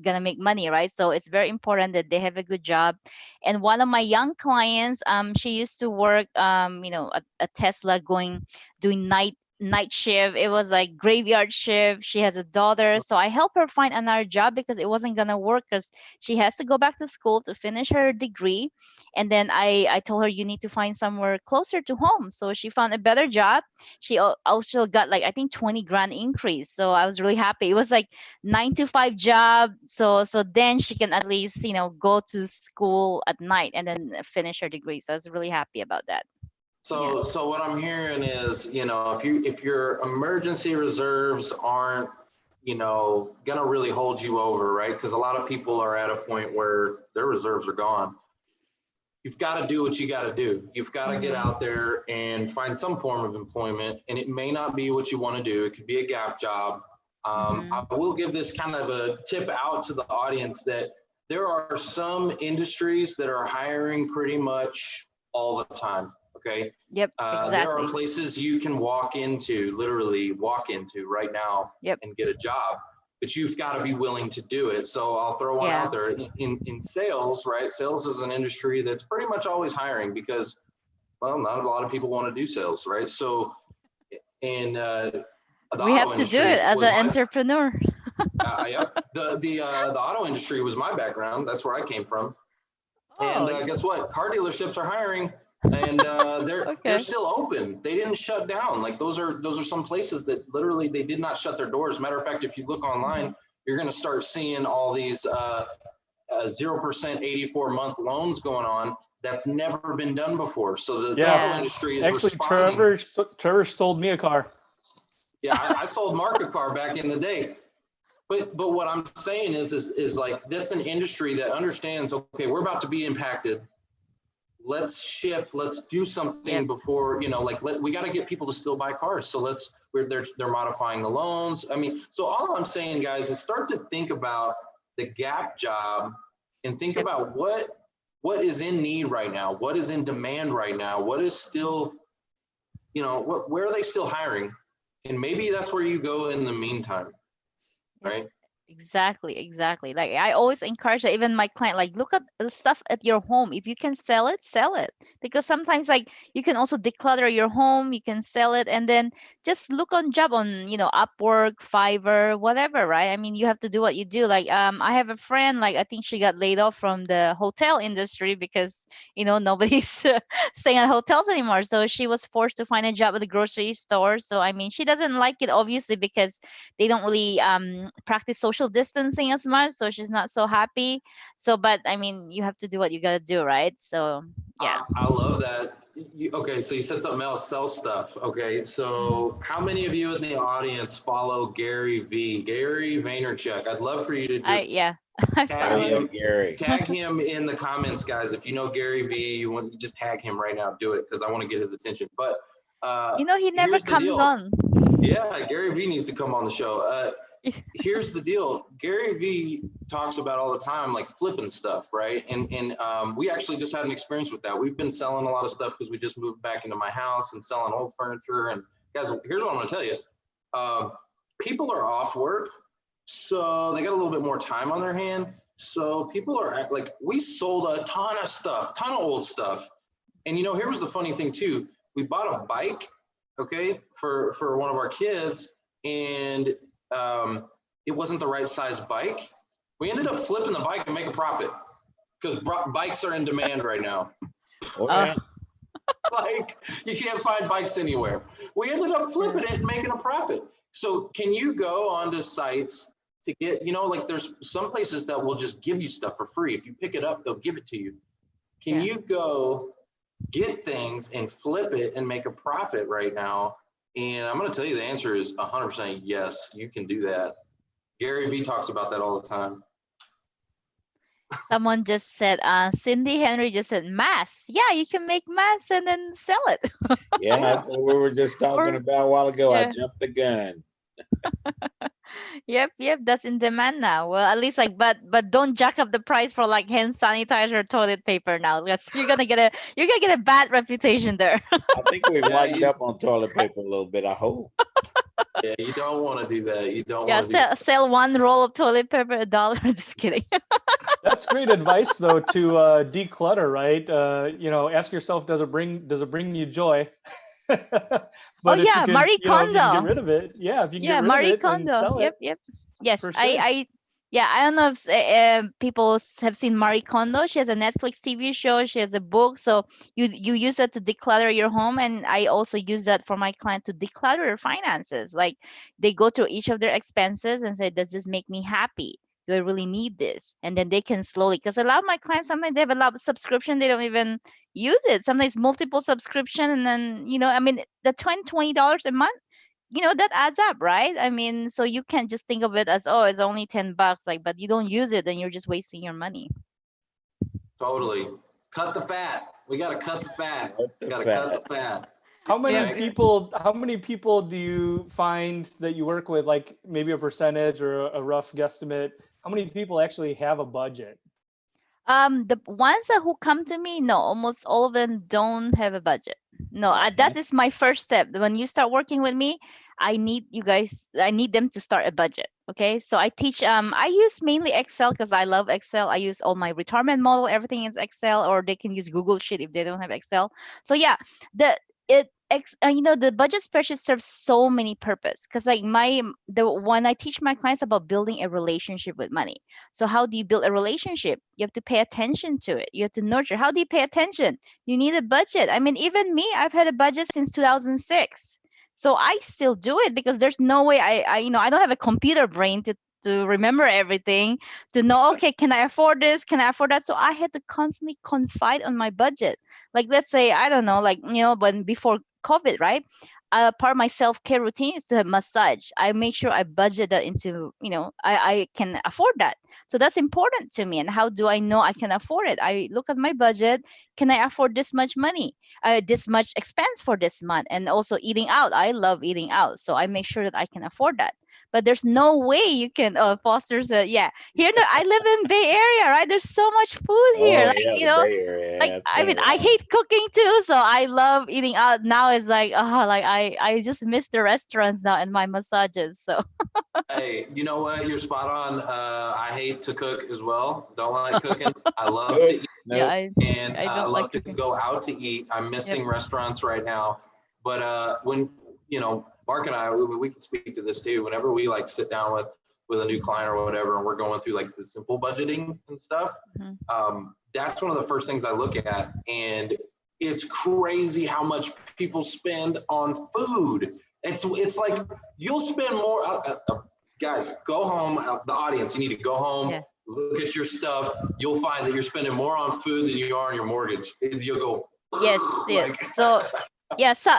gonna make money, right? So it's very important that they have a good job. And one of my young clients, she used to work at Tesla, doing night shift. It was like graveyard shift. She has a daughter, so I helped her find another job because it wasn't gonna work, because she has to go back to school to finish her degree. And then I told her, you need to find somewhere closer to home. So she found a better job. She also got like, I think, 20 grand increase. So I was really happy. It was like 9 to 5 job. So then she can at least, go to school at night and then finish her degree. So I was really happy about that. So what I'm hearing is, if your emergency reserves aren't, gonna really hold you over, right? Because a lot of people are at a point where their reserves are gone. You've got to do what you got to do. You've got to get out there and find some form of employment, and it may not be what you want to do. It could be a gap job. I will give this kind of a tip out to the audience that there are some industries that are hiring pretty much all the time. Okay. Yep. Exactly. There are places you can literally walk into right now and get a job, but you've got to be willing to do it. So I'll throw one out there. In sales, right? Sales is an industry that's pretty much always hiring because, well, not a lot of people want to do sales, right? So, we have to do it as an entrepreneur. The auto industry was my background. That's where I came from. And guess what? Car dealerships are hiring, and they're still open. They didn't shut down. Like those are some places that literally they did not shut their doors. Matter of fact, if you look online, you're going to start seeing all these 0% 84-month loans going on. That's never been done before. So the auto industry is responding. Trevor sold me a car. Yeah, I sold Marc a car back in the day. But what I'm saying is like, that's an industry that understands, okay, we're about to be impacted. Let's shift, let's do something before, we got to get people to still buy cars. So they're modifying the loans. I mean, so all I'm saying, guys, is start to think about the gap job and think about what is in need right now? What is in demand right now? What is still, where are they still hiring? And maybe that's where you go in the meantime, right? Exactly. Like I always encourage that, even my client, like, look at the stuff at your home. If you can sell it, because sometimes like you can also declutter your home, you can sell it, and then just look on job on Upwork, Fiverr, whatever, right? I mean, you have to do what you do. Like I have a friend, like I think she got laid off from the hotel industry because nobody's staying at hotels anymore, so she was forced to find a job at the grocery store. So I mean, she doesn't like it obviously because they don't really practice social distancing as much, so she's not so happy. So but I mean, you have to do what you got to do, right? So yeah. I love that. Okay, so you said something else, sell stuff. Okay, so how many of you in the audience follow Gary Vaynerchuk? I'd love for you to just tag him in the comments, guys. If you know Gary V, you just tag him right now. Do it, because I want to get his attention. But he never comes on. Yeah, Gary V needs to come on the show. Here's the deal. Gary V talks about all the time, like flipping stuff, right? And we actually just had an experience with that. We've been selling a lot of stuff because we just moved back into my house and selling old furniture. And guys, here's what I'm going to tell you. People are off work, so they got a little bit more time on their hand. So people are like, we sold a ton of old stuff. And here was the funny thing too. We bought a bike, okay, for one of our kids, and it wasn't the right size bike. We ended up flipping the bike and make a profit because bikes are in demand right now. Like, you can't find bikes anywhere. We ended up flipping it and making a profit. So can you go onto sites to get, like there's some places that will just give you stuff for free. If you pick it up, they'll give it to you. Can you go get things and flip it and make a profit right now? And I'm going to tell you the answer is 100% yes, you can do that. Gary V talks about that all the time. Someone just said, Cindy Henry just said masks. Yeah, you can make masks and then sell it. Yeah, that's what we were just talking about a while ago. I jumped the gun. Yep, that's in demand now. Well, at least but don't jack up the price for like hand sanitizer or toilet paper now. You're gonna get a bad reputation there. I think we've lightened up on toilet paper a little bit, I hope. Yeah, you don't want to do that. You don't want to sell one roll of toilet paper $1. Just kidding. That's great advice though, to declutter, right? Ask yourself, does it bring you joy? But Marie Kondo. If you can get rid of it, if you can get rid Marie of it Kondo. and sell it. Yep. Yes, sure. I don't know if people have seen Marie Kondo. She has a Netflix TV show. She has a book. So you use that to declutter your home, and I also use that for my client to declutter their finances. Like they go through each of their expenses and say, does this make me happy? Do I really need this? And then they can slowly, because a lot of my clients, sometimes they have a lot of subscription, they don't even use it. Sometimes multiple subscription, and then the $20 a month, that adds up, right? I mean, so you can't just think of it as, oh, it's only $10, like, but you don't use it, then you're just wasting your money. Totally. Cut the fat. We got to cut the fat. Cut the Got to fat. cut the fat. How many Yeah. people do you find that you work with, like maybe a percentage or a rough guesstimate? How many people actually have a budget? The ones who come to me, no, almost all of them don't have a budget. No, that is my first step. When you start working with me, I need them to start a budget. Okay, so I teach. I use mainly Excel because I love Excel. I use all my retirement model, everything is Excel, or they can use Google Sheet if they don't have Excel. So yeah, the budget spreadsheet serves so many purpose, because like when I teach my clients about building a relationship with money. So how do you build a relationship? You have to pay attention to it. You have to nurture. How do you pay attention? You need a budget. I mean, even me, I've had a budget since 2006. So I still do it because there's no way I don't have a computer brain to remember everything, to know, okay, can I afford this? Can I afford that? So I had to constantly confide on my budget. Like, let's say, I don't know, like, when before COVID, right? Part of my self-care routine is to have massage. I make sure I budget that into, I can afford that. So that's important to me. And how do I know I can afford it? I look at my budget. Can I afford this much money? This much expense for this month? And also eating out. I love eating out. So I make sure that I can afford that. But there's no way you can foster. Here I live in Bay Area, right? There's so much food here. I mean, I hate cooking too, so I love eating out. Now it's like, I just miss the restaurants now and my massages. So hey, you know what? You're spot on. I hate to cook as well. Don't like cooking. I love to eat. yeah, I love to go out to eat. I'm missing restaurants right now. But when Marc and I, we can speak to this too. Whenever we like sit down with a new client or whatever, and we're going through like the simple budgeting and stuff, that's one of the first things I look at. And it's crazy how much people spend on food. It's like you'll spend more. Guys, go home. The audience, you need to go home, look at your stuff. You'll find that you're spending more on food than you are on your mortgage. You'll go, yes. So. Yeah, so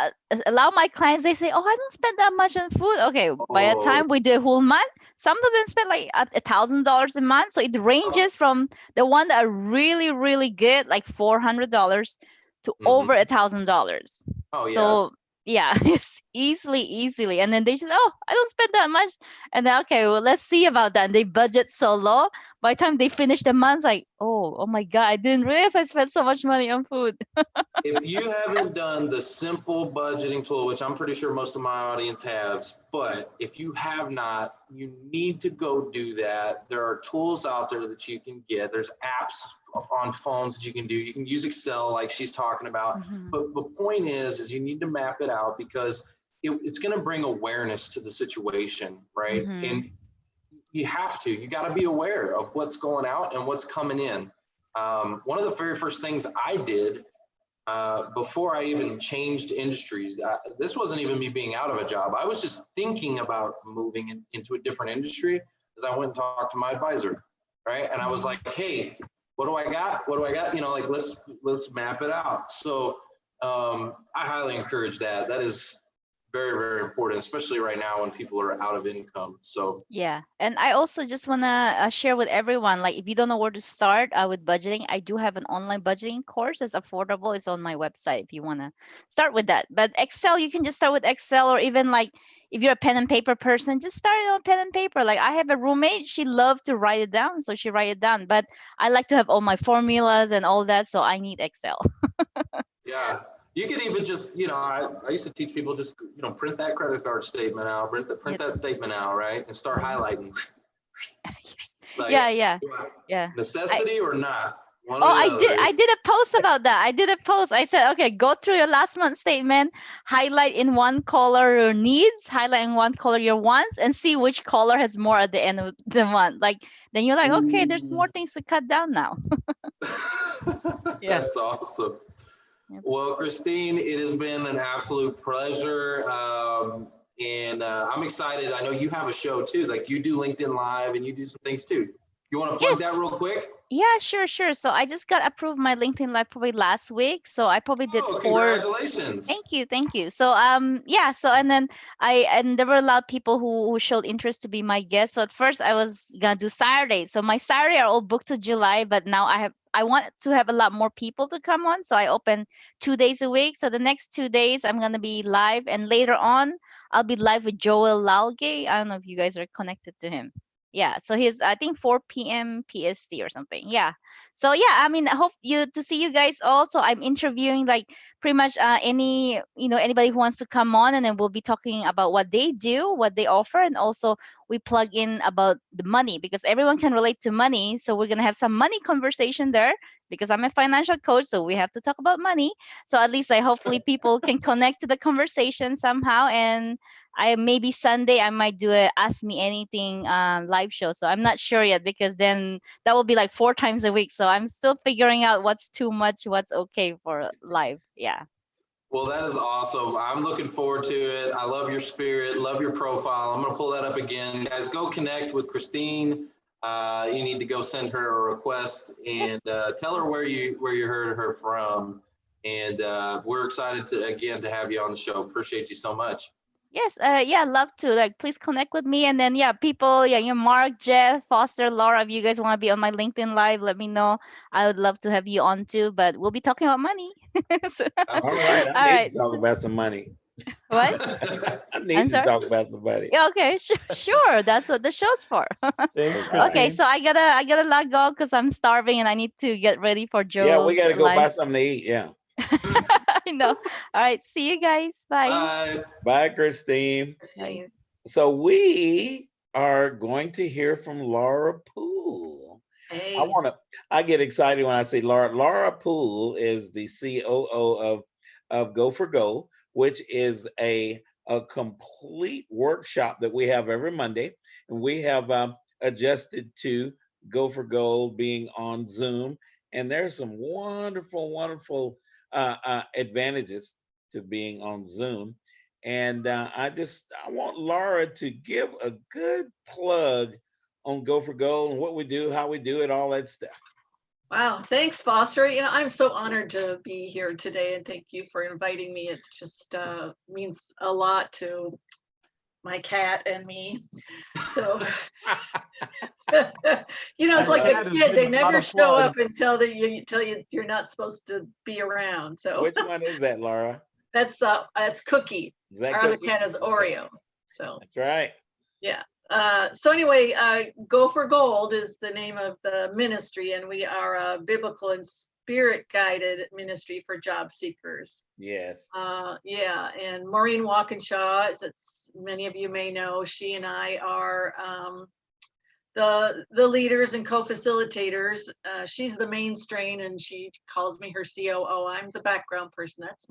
a lot of my clients, they say, oh, I don't spend that much on food. Okay, by the time we do a whole month, some of them spend like $1,000 a month. So it ranges from the one that are really, really good, like $400 to over $1,000. Oh, yeah. So yeah, it's easily. And then they say, oh, I don't spend that much. And then, okay, well, let's see about that. And they budget so low. By the time they finish the month, like, oh my God, I didn't realize I spent so much money on food. If you haven't done the simple budgeting tool, which I'm pretty sure most of my audience has, but if you have not, you need to go do that. There are tools out there that you can get. There's apps on phones that you can do. You can use Excel like she's talking about. But the point is you need to map it out, because it's going to bring awareness to the situation, right? And you got to be aware of what's going out and what's coming in. One of the very first things I did before I even changed industries, this wasn't even me being out of a job. I was just thinking about moving into a different industry, as I went and talked to my advisor, right? And I was like, hey, what do I got? Like, let's map it out. So I highly encourage that. That is very, very important, especially right now when people are out of income. So yeah, and I also just want to share with everyone, like, if you don't know where to start with budgeting, I do have an online budgeting course that's affordable. It's on my website if you want to start with that. But Excel, you can just start with Excel, or even like if you're a pen and paper person, just start it on pen and paper. Like, I have a roommate, she loved to write it down, so she write it down. But I like to have all my formulas and all that, so I need Excel. Yeah. You could even just, I used to teach people just, print that credit card statement out, print that statement out, right? And start highlighting. Like, yeah. Necessity or not? I did a post about that. I said, okay, go through your last month statement, highlight in one color your needs, highlight in one color your wants, and see which color has more at the end of the month. Like, then you're like, okay, there's more things to cut down now. That's awesome. Yep. Well, Christine, it has been an absolute pleasure. And I'm excited. I know you have a show too. Like, you do LinkedIn Live and you do some things too. You want to plug Yes. that real quick? Yeah, sure. So I just got approved my LinkedIn Live probably last week. So I probably did Oh, 4. congratulations. Thank you. So yeah, so and then there were a lot of people who showed interest to be my guest. So at first I was gonna do Saturday. So my Saturday are all booked to July, but now I want to have a lot more people to come on. So I open 2 days a week. So the next 2 days I'm gonna be live, and later on I'll be live with Joel Lalge. I don't know if you guys are connected to him. Yeah, so he's I think 4 p.m. PST or something. Yeah. So yeah, I mean, I hope to see you guys also. I'm interviewing like pretty much anybody who wants to come on, and then we'll be talking about what they do, what they offer, and also we plug in about the money because everyone can relate to money. So we're gonna have some money conversation there because I'm a financial coach, so we have to talk about money. So at least hopefully people can connect to the conversation somehow. And maybe Sunday I might do a Ask Me Anything live show. So I'm not sure yet because then that will be like 4 times a week. So I'm still figuring out what's too much, what's okay for live. Yeah. Well, that is awesome. I'm looking forward to it. I love your spirit, love your profile. I'm going to pull that up again. Guys, go connect with Christine. You need to go send her a request and tell her where you heard her from. And we're excited to have you on the show. Appreciate you so much. Yes, yeah, love to. Please connect with me, and then people, Mark, Jeff, Foster, Laura, if you guys want to be on my LinkedIn Live, let me know. I would love to have you on too, but we'll be talking about money. All right, I need to talk about some money. What? I need to talk about some money. Yeah, okay, sure. That's what the show's for. Thanks, Right. Okay, so I gotta let go because I'm starving and I need to get ready for Joe. Yeah, we gotta go buy something to eat. Yeah. I know. All right, see you guys. Bye. Bye. Bye, Christine. Christine. So we are going to hear from Laura Poole. Hey. I get excited when I see Laura. Laura Poole is the COO of Go for Gold, which is a complete workshop that we have every Monday. And we have adjusted to Go for Gold being on Zoom. And there's some wonderful, wonderful advantages to being on Zoom. And I want Laura to give a good plug on Go for Gold and what we do, how we do it, all that stuff. Wow, thanks, Foster. I'm so honored to be here today, and thank you for inviting me. It's just means a lot to my cat and me. So, it's like a kid; they never show up until you tell you you're not supposed to be around. So, which one is that, Laura? That's Cookie. Our other cat is Oreo. So that's right. Yeah. So anyway, Go for Gold is the name of the ministry, and we are a biblical and spirit guided ministry for job seekers. Yes. Yeah. And Maureen Walkinshaw, as many of you may know, she and I are the leaders and co-facilitators. She's the main strain, and she calls me her COO. I'm the background person. That's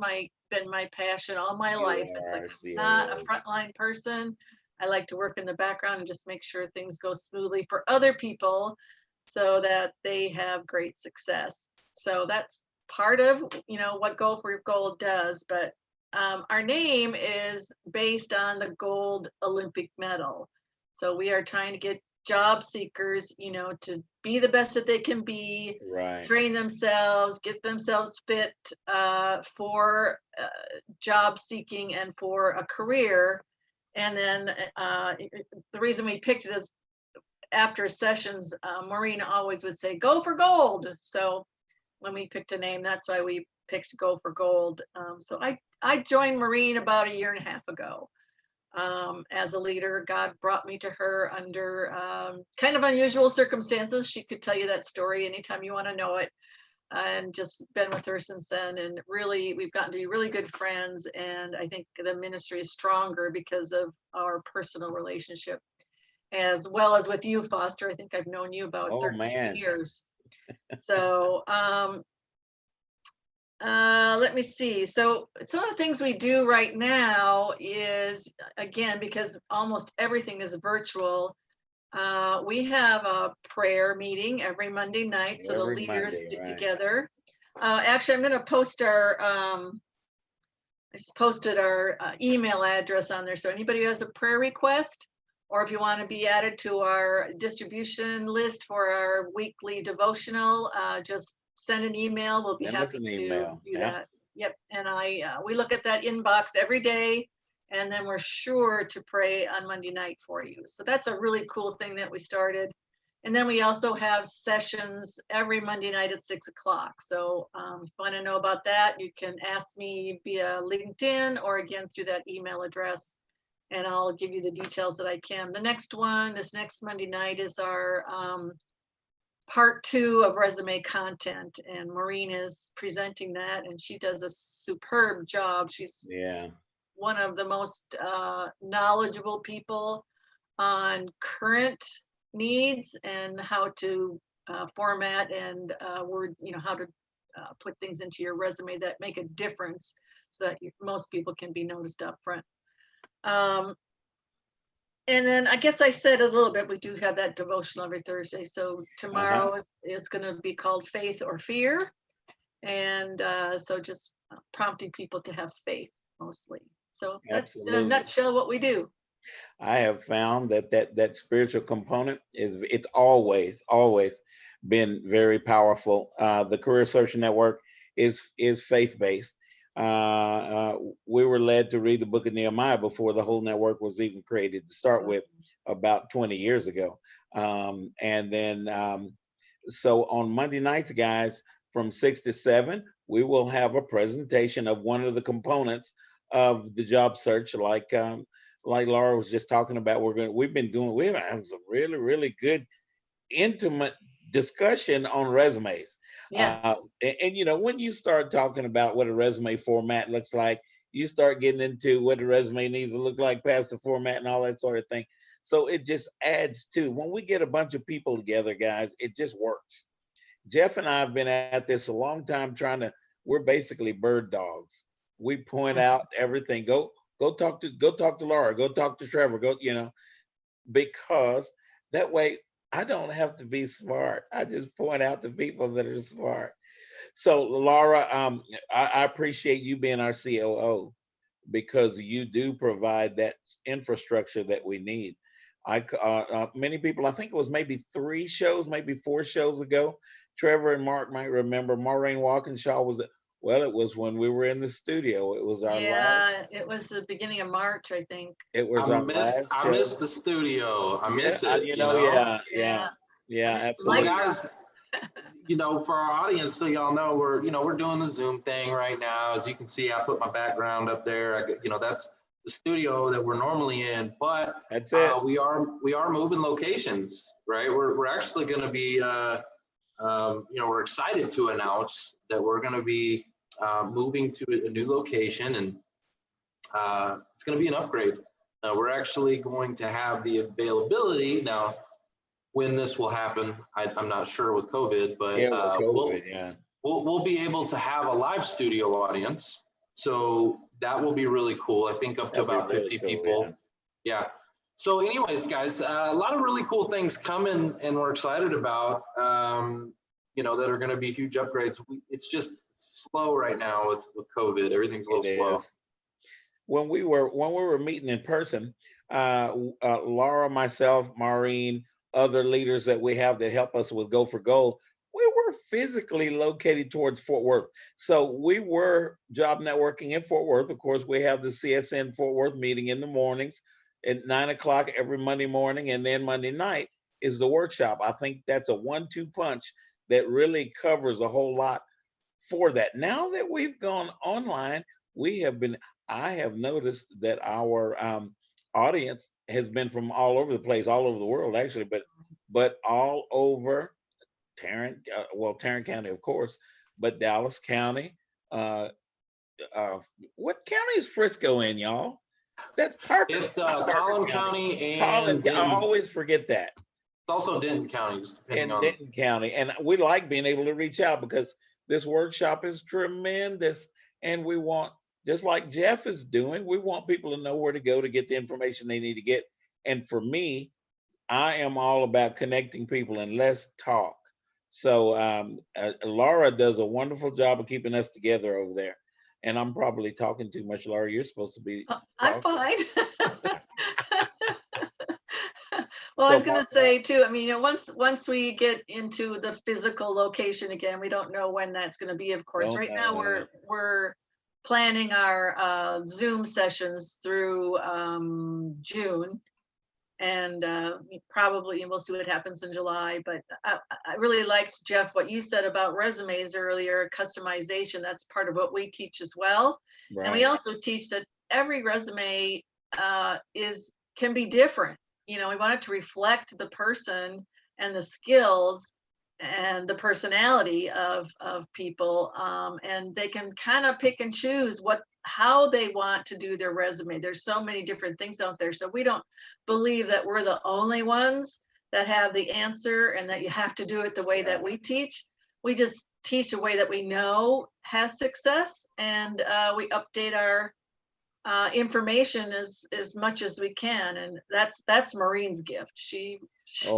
been my passion all my life. It's like I'm not a frontline person. I like to work in the background and just make sure things go smoothly for other people so that they have great success. So that's part of what Go for Gold does. But our name is based on the gold Olympic medal. So we are trying to get job seekers, to be the best that they can be, right, train themselves, get themselves fit for job seeking and for a career. And then the reason we picked it is after sessions, Maureen always would say, Go for Gold. So when we picked a name, that's why we picked Go for Gold. So I joined Maureen about 1.5 years ago. As a leader. God brought me to her under kind of unusual circumstances. She could tell you that story anytime you want to know it, and just been with her since then. And really, we've gotten to be really good friends. And I think the ministry is stronger because of our personal relationship, as well as with you, Foster. I think I've known you about 13 years. So let me see. So some of the things we do right now is, again, because almost everything is virtual, we have a prayer meeting every Monday night. So the leaders get together. Actually, I'm going to post I just posted our email address on there. So anybody who has a prayer request, or if you want to be added to our distribution list for our weekly devotional, just send an email. We'll be Send us happy an to email. do Yeah. that. Yep. And we look at that inbox every day, and then we're sure to pray on Monday night for you. So that's a really cool thing that we started. And then we also have sessions every Monday night at 6 o'clock. So if you want to know about that, you can ask me via LinkedIn or again through that email address, and I'll give you the details that I can. The next one, this next Monday night, is our part 2 of resume content, and Maureen is presenting that, and she does a superb job. She's one of the most knowledgeable people on current needs and how to format and word, how to put things into your resume that make a difference so that most people can be noticed up front. And then I guess I said a little bit, we do have that devotional every Thursday. So tomorrow is going to be called Faith or Fear. And so just prompting people to have faith mostly. So that's in a nutshell what we do. I have found that spiritual component it's always been very powerful. The Career Search Network is faith-based. We were led to read the book of Nehemiah before the whole network was even created to start with, about 20 years ago. And then so on Monday nights, guys, from 6 to 7, we will have a presentation of one of the components of the job search, like Laura was just talking about. We've been having some really good, intimate discussion on resumes. Yeah. And when you start talking about what a resume format looks like, you start getting into what a resume needs to look like past the format and all that sort of thing. So it just adds to, when we get a bunch of people together, guys, it just works. Jeff and I have been at this a long time we're basically bird dogs. We point out everything. Go talk to Laura, go talk to Trevor, because that way I don't have to be smart. I just point out the people that are smart. So Laura, I appreciate you being our COO, because you do provide that infrastructure that we need. Many people, I think it was maybe 3 shows, maybe 4 shows ago, Trevor and Marc might remember, Maureen Walkinshaw it was when we were in the studio. It was our last. It was the beginning of March, I think. It was our last show. I missed the studio. I miss it. Yeah. Absolutely. So guys, for our audience, so y'all know, we're doing the Zoom thing right now. As you can see, I put my background up there. That's the studio that we're normally in, but that's it. We are moving locations, right? We're actually going to be, we're excited to announce that we're going to be moving to a new location, and it's going to be an upgrade. We're actually going to have the availability now. When this will happen, I'm not sure with COVID, but we'll be able to have a live studio audience. So that will be really cool. I think up to about 50 people. Yeah. So anyways, guys, a lot of really cool things coming, and we're excited about, that are going to be huge upgrades. It's just slow right now with COVID. Everything's a little slow. When we were meeting in person, Laura, myself, Maureen, other leaders that we have that help us with Go for Gold, we were physically located towards Fort Worth. So we were job networking in Fort Worth. Of course, we have the CSN Fort Worth meeting in the mornings at 9 o'clock every Monday morning. And then Monday night is the workshop. I think that's a 1-2 punch that really covers a whole lot for that. Now that we've gone online, I have noticed that our audience has been from all over the place, all over the world, actually, but all over Tarrant County, of course, but Dallas County. What county is Frisco in, y'all? That's perfect. It's Collin County and I always forget that. It's also Denton County, just depending on Denton County, and we like being able to reach out because this workshop is tremendous, and we want, just like Jeff is doing, we want people to know where to go to get the information they need to get. And for me, I am all about connecting people and less talk. So Laura does a wonderful job of keeping us together over there. And I'm probably talking too much, Laura. You're supposed to be. I'm fine. Well, So I was going Mark, to say too, I mean, you know, once we get into the physical location again, we don't know when that's going to be, of course. don't Right now know. we're planning our Zoom sessions through June, and probably we'll see what happens in July. But I really liked, Jeff, what you said about resumes earlier, customization. That's part of what we teach as well. And we Right. also teach that every resume can be different. You know, we want it to reflect the person and the skills and the personality of people, and they can kind of pick and choose how they want to do their resume. There's so many different things out there, so we don't believe that we're the only ones that have the answer and that you have to do it the way that we teach. We just teach a way that we know has success, and we update our information as much as we can, and that's Maureen's gift. She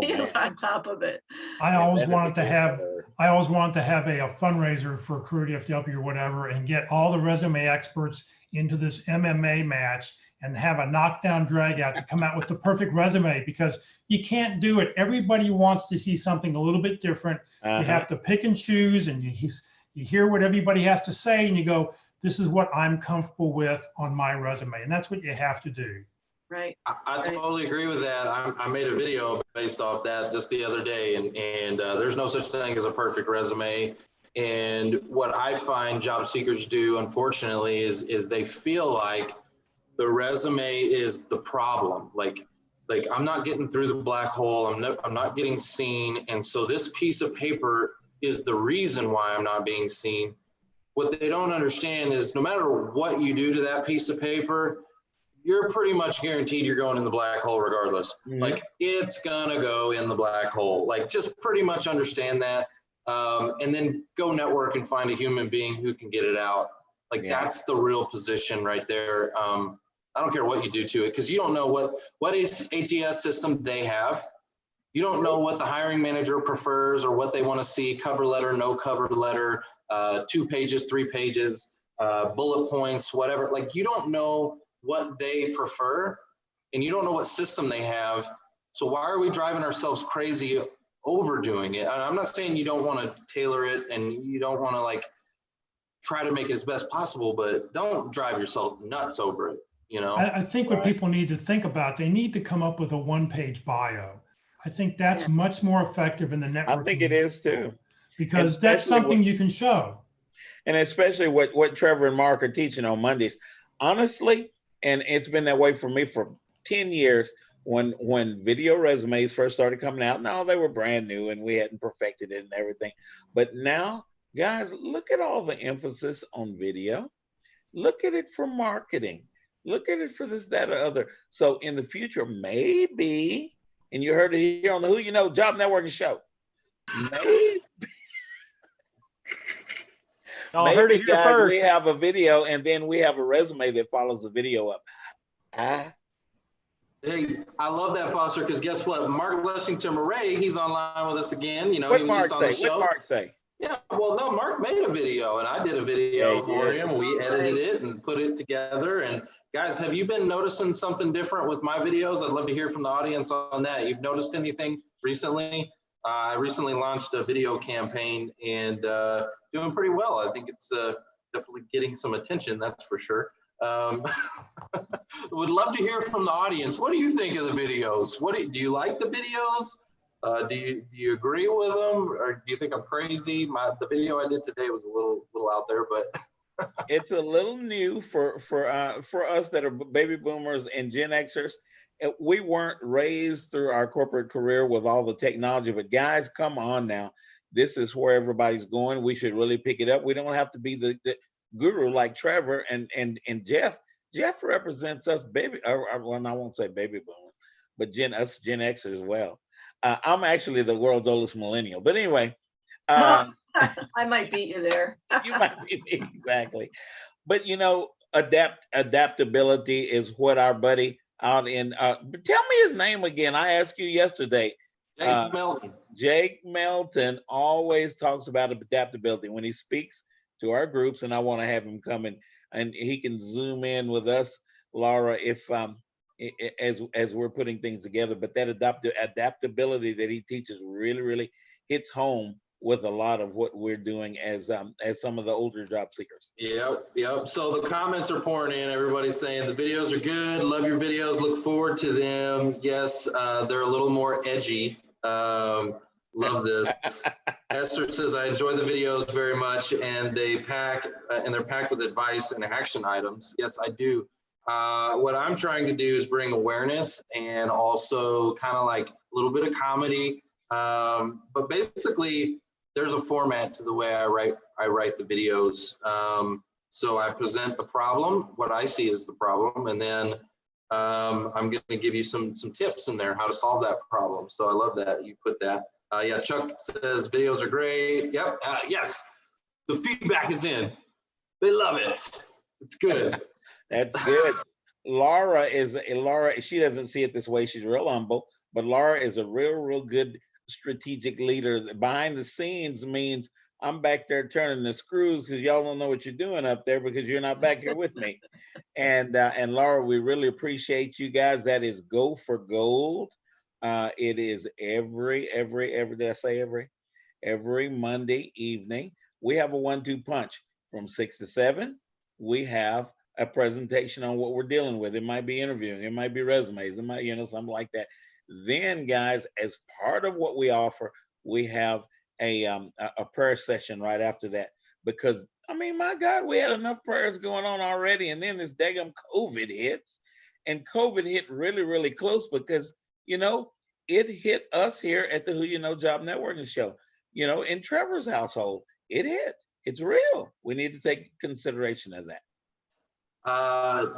is on top of it. I always wanted to have a fundraiser for Career DFW or whatever, and get all the resume experts into this MMA match and have a knockdown drag out to come out with the perfect resume, because you can't do it. Everybody wants to see something a little bit different. You have to pick and choose, and you hear what everybody has to say, and you go, this is what I'm comfortable with on my resume. And that's what you have to do. Right. I totally agree with that. I made a video based off that just the other day, and there's no such thing as a perfect resume. And what I find job seekers do, unfortunately, is they feel like the resume is the problem. Like I'm not getting through the black hole. I'm not getting seen. And so this piece of paper is the reason why I'm not being seen. What they don't understand is no matter what you do to that piece of paper, you're pretty much guaranteed you're going in the black hole regardless. Like it's gonna go in the black hole. Like just pretty much understand that, and then go network and find a human being who can get it out. Like that's the real position right there. I don't care what you do to it, because you don't know what is ATS system they have. You don't know what the hiring manager prefers or what they want to see, cover letter, no cover letter, 2 pages, 3 pages, bullet points, whatever. Like you don't know what they prefer, and you don't know what system they have. So why are we driving ourselves crazy overdoing it? And I'm not saying you don't want to tailor it and you don't want to like try to make it as best possible, but don't drive yourself nuts over it. You know, I think what people need to think about, they need to come up with a 1-page bio. I think that's much more effective in the networking. I think it is too, because that's something you can show. And especially what Trevor and Marc are teaching on Mondays, honestly, and it's been that way for me for 10 years. When video resumes first started coming out, no, they were brand new and we hadn't perfected it and everything. But now, guys, look at all the emphasis on video. Look at it for marketing. Look at it for this, that, or other. So in the future, maybe, and you heard it here on the Who You Know Job Networking Show, maybe, maybe guys, we have a video and then we have a resume that follows the video up. Hey, I love that, Foster, because guess what? Marc Lushington-Murray, he's online with us again. You know, what he was Marc just on the show. What Marc say? Yeah, well, no, Marc made a video, and I did a video for him. We edited it and put it together. And guys, have you been noticing something different with my videos? I'd love to hear from the audience on that. You've noticed anything recently? I recently launched a video campaign and doing pretty well. I think it's definitely getting some attention, that's for sure. Would love to hear from the audience. What do you think of the videos? Do you like the videos? Do you agree with them, or do you think I'm crazy? The video I did today was a little out there, but it's a little new for us that are baby boomers and Gen Xers. We weren't raised through our corporate career with all the technology, but guys, come on now. This is where everybody's going. We should really pick it up. We don't have to be the guru like Trevor and Jeff. Jeff represents us baby, well, I won't say baby boomers, but Gen Xers as well. I'm actually the world's oldest millennial, but anyway. I might beat you there. You might be, exactly. But you know, adaptability is what our buddy out in, tell me his name again. I asked you yesterday. Jake Melton. Jake Melton always talks about adaptability when he speaks to our groups, and I want to have him come in and he can zoom in with us, Laura, if as we're putting things together. But that adaptability that he teaches really hits home with a lot of what we're doing as some of the older job seekers. Yep. So the comments are pouring in. Everybody's saying the videos are good. Love your videos. Look forward to them. Yes, they're a little more edgy. Love this. Esther says, I enjoy the videos very much, and they're packed with advice and action items. Yes, I do. What I'm trying to do is bring awareness and also kind of like a little bit of comedy. But basically, there's a format to the way I write the videos. So I present the problem, what I see as the problem, and then I'm going to give you some tips in there how to solve that problem. So I love that you put that. Yeah, Chuck says videos are great. Yep. Yes, the feedback is in. They love it. It's good. That's good. Laura, she doesn't see it this way. She's real humble, but Laura is a real good strategic leader. Behind the scenes means I'm back there turning the screws because y'all don't know what you're doing up there because you're not back here with me. And Laura, we really appreciate you guys. That is Go for Gold. It is every Monday evening. We have a 1-2 punch from 6 to 7. We have a presentation on what we're dealing with. It might be interviewing, it might be resumes, it might, something like that. Then, guys, as part of what we offer, we have a prayer session right after that. Because, I mean, my God, we had enough prayers going on already. And then this daggum COVID hits. And COVID hit really close because, it hit us here at the Who You Know Job Networking Show. In Trevor's household, it hit. It's real. We need to take consideration of that.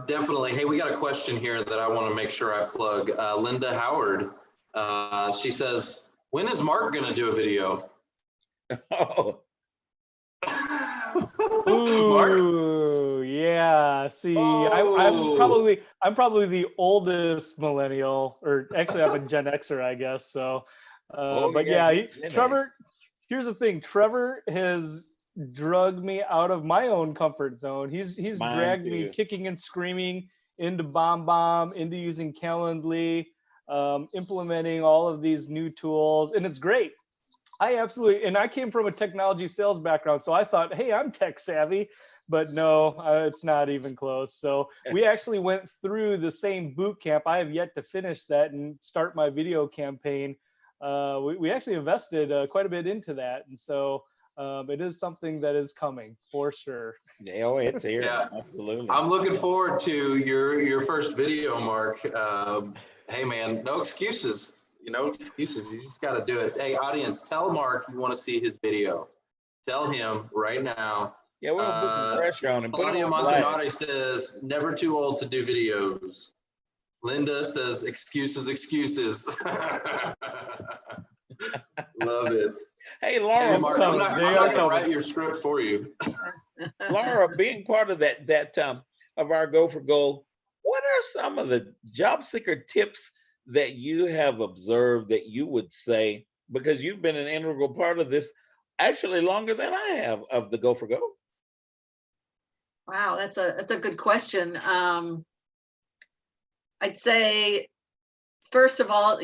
Definitely. Hey, we got a question here that I want to make sure I plug. Linda Howard, she says, when is Marc going to do a video? Oh. Ooh, yeah. See, I'm probably the oldest millennial, or actually I'm a Gen Xer, I guess. So, but yeah, Trevor, here's the thing. Trevor has drug me out of my own comfort zone. He's dragged me kicking and screaming into BombBomb, into using Calendly, implementing all of these new tools, and it's great. And I came from a technology sales background, so I thought, hey, I'm tech savvy, but no, it's not even close. So we actually went through the same boot camp. I have yet to finish that and start my video campaign. We actually invested quite a bit into that, and so it is something that is coming for sure. Yeah, it's here. Yeah. Absolutely. I'm looking forward to your first video, Marc. Hey, man, no excuses. No excuses. You just got to do it. Hey, audience, tell Marc you want to see his video. Tell him right now. Yeah, we'll put some pressure on him. Claudia Montanari says, never too old to do videos. Linda says, excuses. Love it. Hey, Laura, hey, Marc, I'm not going to write your script for you. Laura, being part of that of our Go for Gold, what are some of the job seeker tips that you have observed that you would say, because you've been an integral part of this actually longer than I have of the Go for Gold? Wow, that's a good question. I'd say, first of all,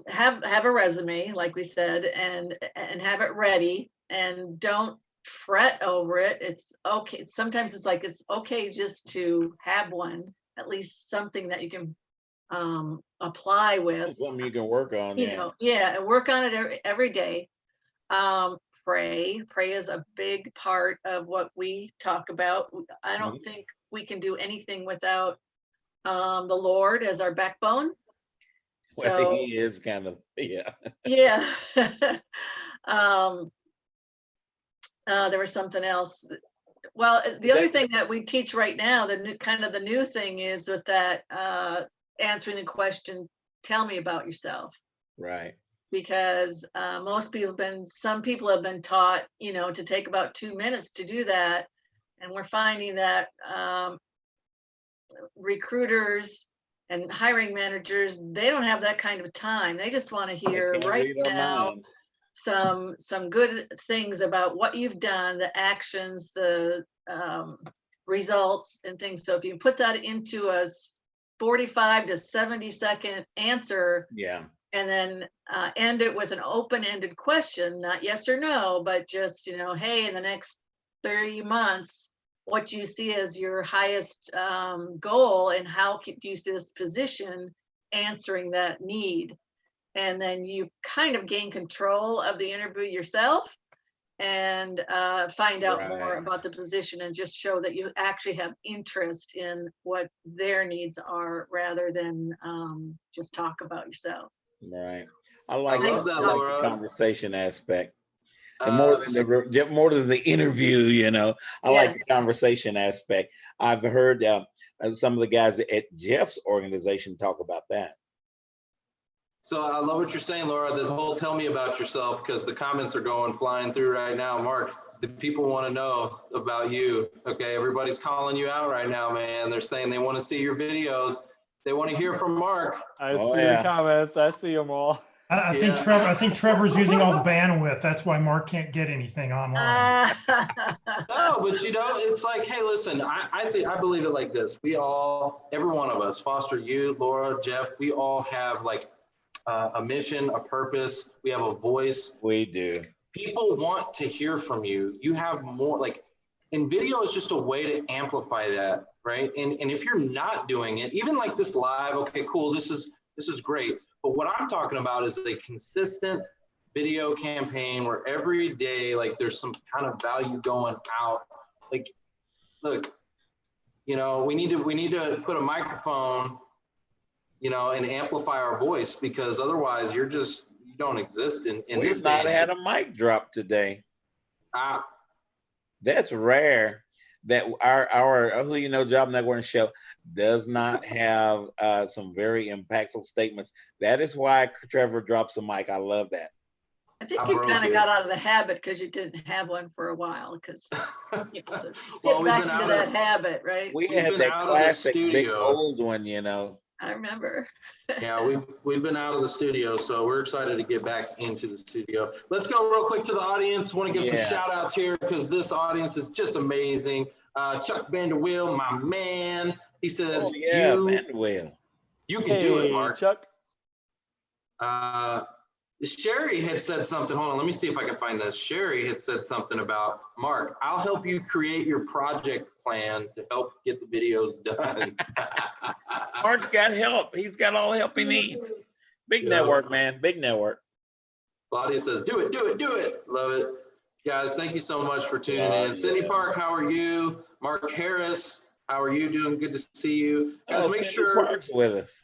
have a resume, like we said, and have it ready, and don't fret over it. It's okay. Sometimes it's okay just to have one, at least something that you can apply with. Something you can work on. And work on it every day. Pray is a big part of what we talk about. I don't think we can do anything without the Lord as our backbone. Well, he is kind of, yeah. Yeah. There was something else. Well, the other thing that we teach right now, the new thing is with that answering the question, tell me about yourself. Right. Because some people have been taught, to take about 2 minutes to do that. And we're finding that recruiters and hiring managers, they don't have that kind of time. They just want to hear right now some good things about what you've done, the actions, the results and things. So if you put that into a 45 to 70-second answer. Yeah. And then end it with an open-ended question, not yes or no, but just, you know, hey, in the next 30 months, what do you see as your highest goal, and how do you see this position answering that need? And then you kind of gain control of the interview yourself and find out more about the position, and just show that you actually have interest in what their needs are, rather than just talk about yourself. Right. I like love that, Laura. the conversation aspect. And more than the interview, you know, I like the conversation aspect. I've heard some of the guys at Jeff's organization talk about that. So I love what you're saying, Laura, the whole tell me about yourself, because the comments are going flying through right now. Mark, the people want to know about you. Okay, everybody's calling you out right now, man. They're saying they want to see your videos. They want to hear from Mark. I see the comments. I see them all. I think Trevor's using all the bandwidth. That's why Mark can't get anything online. No, but you know, it's like, hey, listen, I believe it like this. We all, every one of us, Foster, you, Laura, Jeff, we all have like a mission, a purpose. We have a voice. We do. People want to hear from you. You have more, like, and video is just a way to amplify that, right? And if you're not doing it, even like this live, okay, cool, this is great. But what I'm talking about is a consistent video campaign where every day, like, there's some kind of value going out. Like, look, you know, we need to put a microphone, you know, and amplify our voice, because otherwise you don't exist in this day. We've not had a mic drop today. That's rare that our Who You Know Job Network show does not have some very impactful statements. That is why Trevor drops a mic. I love that. I think you kind of got out of the habit because you didn't have one for a while, because you know, so get back into that habit, right? We had that classic big old one, you know. I remember. Yeah, we've been out of the studio, so we're excited to get back into the studio. Let's go real quick to the audience. Want to give some shout outs here, because this audience is just amazing. Chuck Vanderweel, my man. He says, Vanderweel. You can do it, Mark. Chuck. Sherry had said something. Hold on, let me see if I can find this. Sherry had said something about, Mark, I'll help you create your project plan to help get the videos done. Mark's got help. He's got all the help he needs. Big network, man. Big network. Claudia says, do it, do it, do it. Love it. Guys, thank you so much for tuning in. Cindy Park, how are you? Mark Harris, how are you doing? Good to see you. Guys, make sure Park's with us.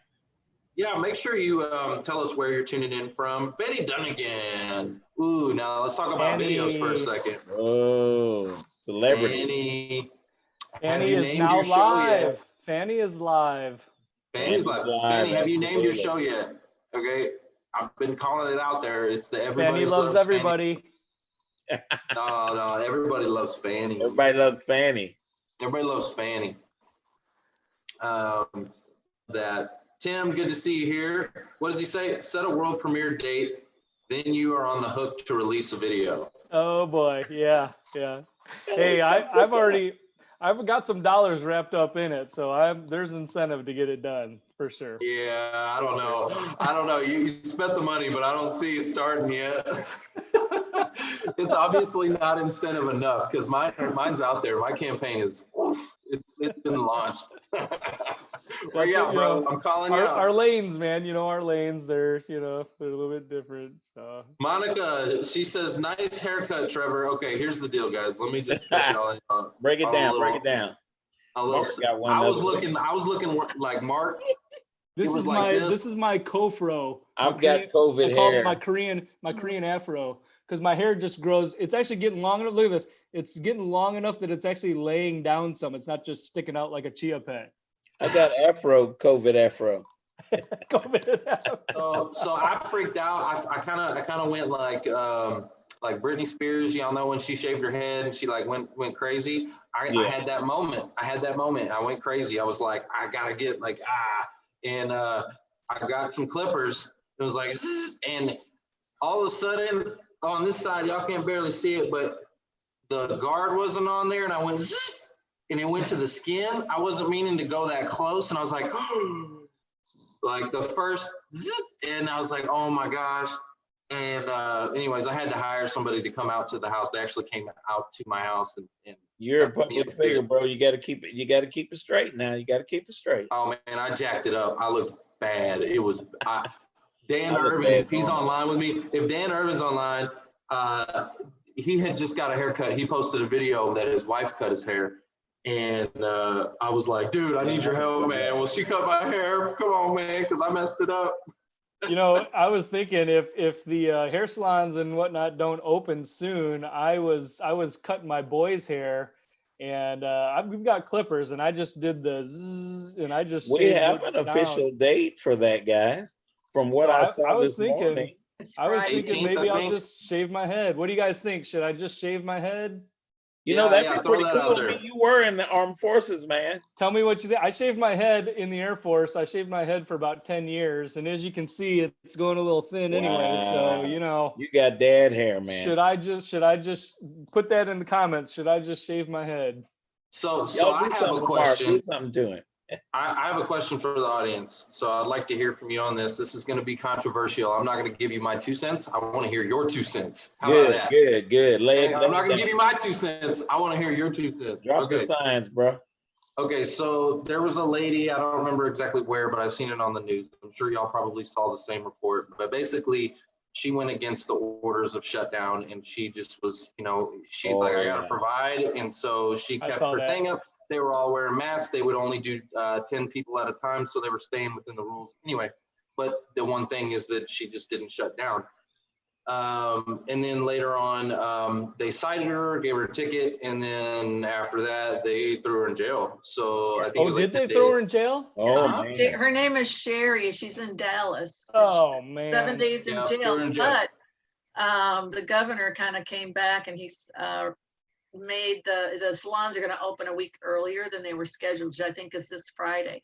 Yeah, make sure you tell us where you're tuning in from. Betty Dunnigan. Ooh, now let's talk about videos for a second. Oh, celebrity. Fanny is now live. Fanny is live. Fanny's live. Fanny, have you named your show yet? Okay, I've been calling it out there. It's the Everybody Fanny Loves Everybody. No, everybody loves Fanny. Everybody loves Fanny. Everybody loves Fanny. Tim, good to see you here. What does he say? Set a world premiere date, then you are on the hook to release a video. Oh boy, yeah. Hey, I've got some dollars wrapped up in it, so there's incentive to get it done for sure. Yeah, I don't know. You spent the money, but I don't see it starting yet. It's obviously not incentive enough, because mine's out there. My campaign is, it's been launched. Well, yeah, bro, I'm calling you out. Our lanes, man, our lanes, they're a little bit different. So Monica, she says, nice haircut, Trevor. Okay, here's the deal, guys. Let me just put y'all in. Break it down. I was looking like Mark. This is my co-fro. I've got COVID hair. I call it my Korean afro, because my hair just grows. It's actually getting long enough. Look at this. It's getting long enough that it's actually laying down some. It's not just sticking out like a chia pet. I got COVID afro. COVID afro. So I freaked out. I kind of went like Britney Spears. Y'all know when she shaved her head and she like went crazy. I had that moment. I went crazy. I was like, I gotta get and I got some clippers. It was like, and all of a sudden on this side, y'all can't barely see it, but the guard wasn't on there, and I went, and it went to the skin. I wasn't meaning to go that close, and I was like, like the first, and I was like, oh my gosh. And anyways, I had to hire somebody to come out to the house. They actually came out to my house and you're a public figure, bro. You got to keep it. You got to keep it straight now. You got to keep it straight. Oh man, I jacked it up. I looked bad. It was Dan Irvin. If he's online with me, if Dan Irvin's online, he had just got a haircut. He posted a video that his wife cut his hair, and I was like, dude, I need your help, man. Well, she cut my hair. Come on, man, because I messed it up. You know, I was thinking if the hair salons and whatnot don't open soon, I was cutting my boy's hair, and we've got clippers, and I just did the zzz, and I just we have an official date for that, guys. From what I saw this morning, I was thinking maybe I'll just shave my head. What do you guys think? Should I just shave my head? You know, that'd be pretty cool. I mean, you were in the armed forces, man. Tell me what you think. I shaved my head in the Air Force. I shaved my head for about 10 years. And as you can see, it's going a little thin anyway. So, you know. You got dad hair, man. Should I just put that in the comments? Should I just shave my head? So I have a question. Do something to it. I have a question for the audience. So I'd like to hear from you on this. This is going to be controversial. I'm not going to give you my 2 cents. I want to hear your 2 cents. How about that? Good. I'm not going to give you my 2 cents. I want to hear your 2 cents. Drop the signs, bro. Okay, so there was a lady, I don't remember exactly where, but I seen it on the news. I'm sure y'all probably saw the same report. But basically, she went against the orders of shutdown, and she just was, you know, she's I got to provide. And so she kept her thing up. They were all wearing masks. They would only do 10 people at a time, so they were staying within the rules anyway. But the one thing is that she just didn't shut down. And then later on, they cited her, gave her a ticket, and then after that, they threw her in jail. So I think it was like 10 days. Did they throw her in jail? Oh, man. Her name is Sherry. She's in Dallas. Oh, man. 7 days in jail. But the governor kind of came back, and he's made the salons are going to open a week earlier than they were scheduled, which I think is this Friday.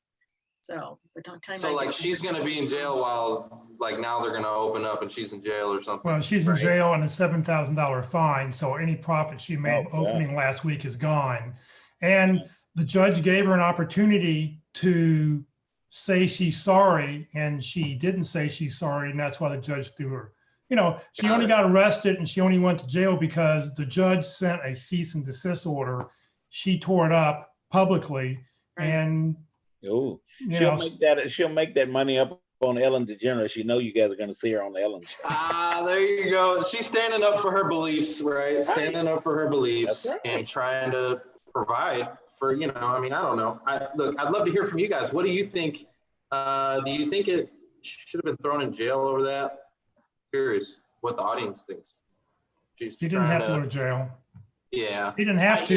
So, but don't tell me. So like she's going to be in jail while like now they're going to open up and she's in jail or something. Well, she's in jail and a $7,000 fine. So any profit she made opening last week is gone. And the judge gave her an opportunity to say she's sorry, and she didn't say she's sorry, and that's why the judge threw her. You know, she only got arrested and she only went to jail because the judge sent a cease and desist order. She tore it up publicly, and she'll make that money up on Ellen DeGeneres. She know you guys are going to see her on the Ellen show. There you go. She's standing up for her beliefs, right? Standing up for her beliefs and trying to provide for, you know, I mean, I don't know. Look, I'd love to hear from you guys. What do you think? Do you think it should have been thrown in jail over that? Curious what the audience thinks. She didn't have to go to jail. Yeah. She didn't have to.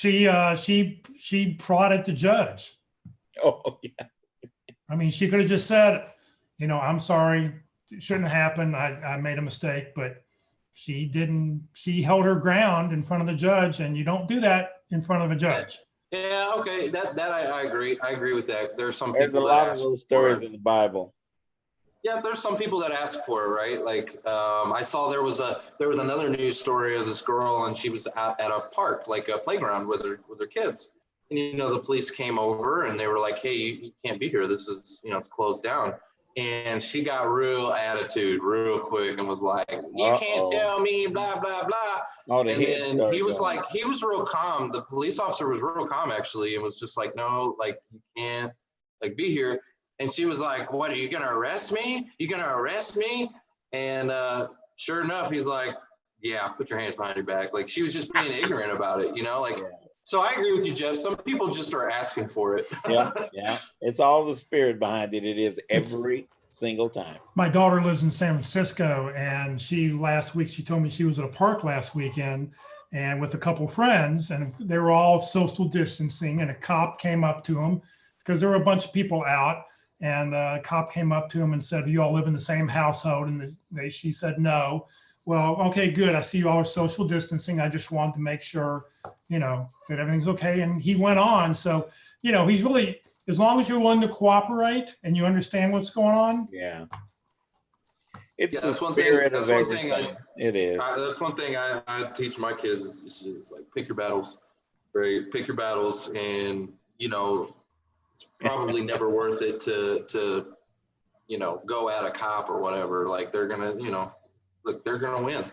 Yeah. She prodded the judge. Oh, yeah. I mean, she could have just said, you know, I'm sorry, it shouldn't happen. I made a mistake, but she didn't. She held her ground in front of the judge, and you don't do that in front of a judge. Yeah, okay. That I agree. I agree with that. There's some There's people a lot of those stories in the Bible. Yeah, there's some people that ask for it, right? Like I saw there was another news story of this girl, and she was at a park, like a playground with her kids. And you know, the police came over and they were like, "Hey, you can't be here. This is, you know, it's closed down." And she got real attitude real quick and was like, "You can't tell me, blah blah blah." And then he was like, he was real calm. The police officer was real calm actually, and was just like, "No, like you can't like be here." And she was like, "What, are you gonna arrest me? You gonna arrest me?" And sure enough, he's like, "Yeah, put your hands behind your back." Like she was just being ignorant about it, you know, like. So I agree with you, Jeff. Some people just are asking for it. Yeah. It's all the spirit behind it. It is every single time. My daughter lives in San Francisco, and last week she told me she was at a park last weekend and with a couple friends, and they were all social distancing, and a cop came up to them because there were a bunch of people out, and a cop came up to them and said, "Do you all live in the same household?" And she said no. Well, okay, good. I see you all are social distancing. I just wanted to make sure, you know, that everything's okay. And he went on. So, you know, he's really, as long as you're willing to cooperate and you understand what's going on. Yeah. It's the spirit of everything. It is. That's one thing I teach my kids is like pick your battles. Right. Pick your battles, and you know, it's probably never worth it to you know, go at a cop or whatever. Like they're gonna, you know, look, they're gonna win.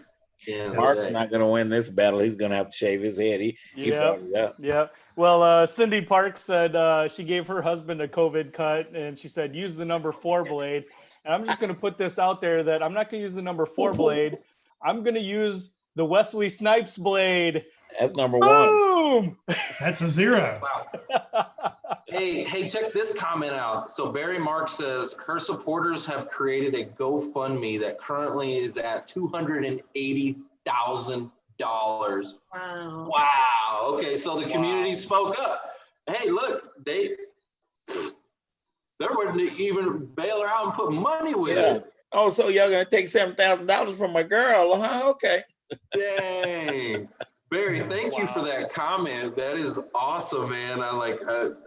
Yeah, Mark's not going to win this battle. He's going to have to shave his head. He brought it up. Yeah. Well, Cindy Park said she gave her husband a COVID cut, and she said use the number 4 blade. And I'm just going to put this out there that I'm not going to use the number 4 blade. I'm going to use the Wesley Snipes blade. That's number Boom! 1. That's a 0. Wow. Hey, check this comment out. So Barry Mark says her supporters have created a GoFundMe that currently is at $280,000. Wow. Wow. Okay, so the community spoke up. Hey, look, they wouldn't even bail her out and put money with it. Oh, so y'all gonna take $7,000 from my girl, huh? Okay. Dang. Barry, thank you for that comment. That is awesome, man. I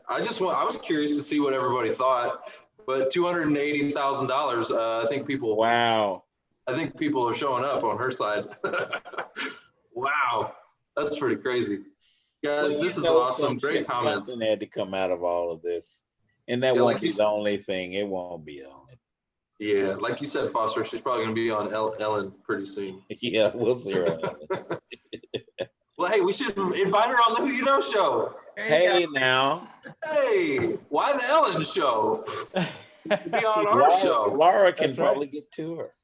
was curious to see what everybody thought, but $280,000. I think people. Wow. I think people are showing up on her side. Wow, that's pretty crazy, guys. Well, this is awesome. Great comments. Something had to come out of all of this, and that won't be the only thing. It won't be the only. Yeah, like you said, Foster, she's probably gonna be on Ellen pretty soon. Yeah, we'll see her on Ellen. Well, hey, we should invite her on the Who You Know show. Hey, now. Hey, why the Ellen show? Be on our show. Laura can probably get to her.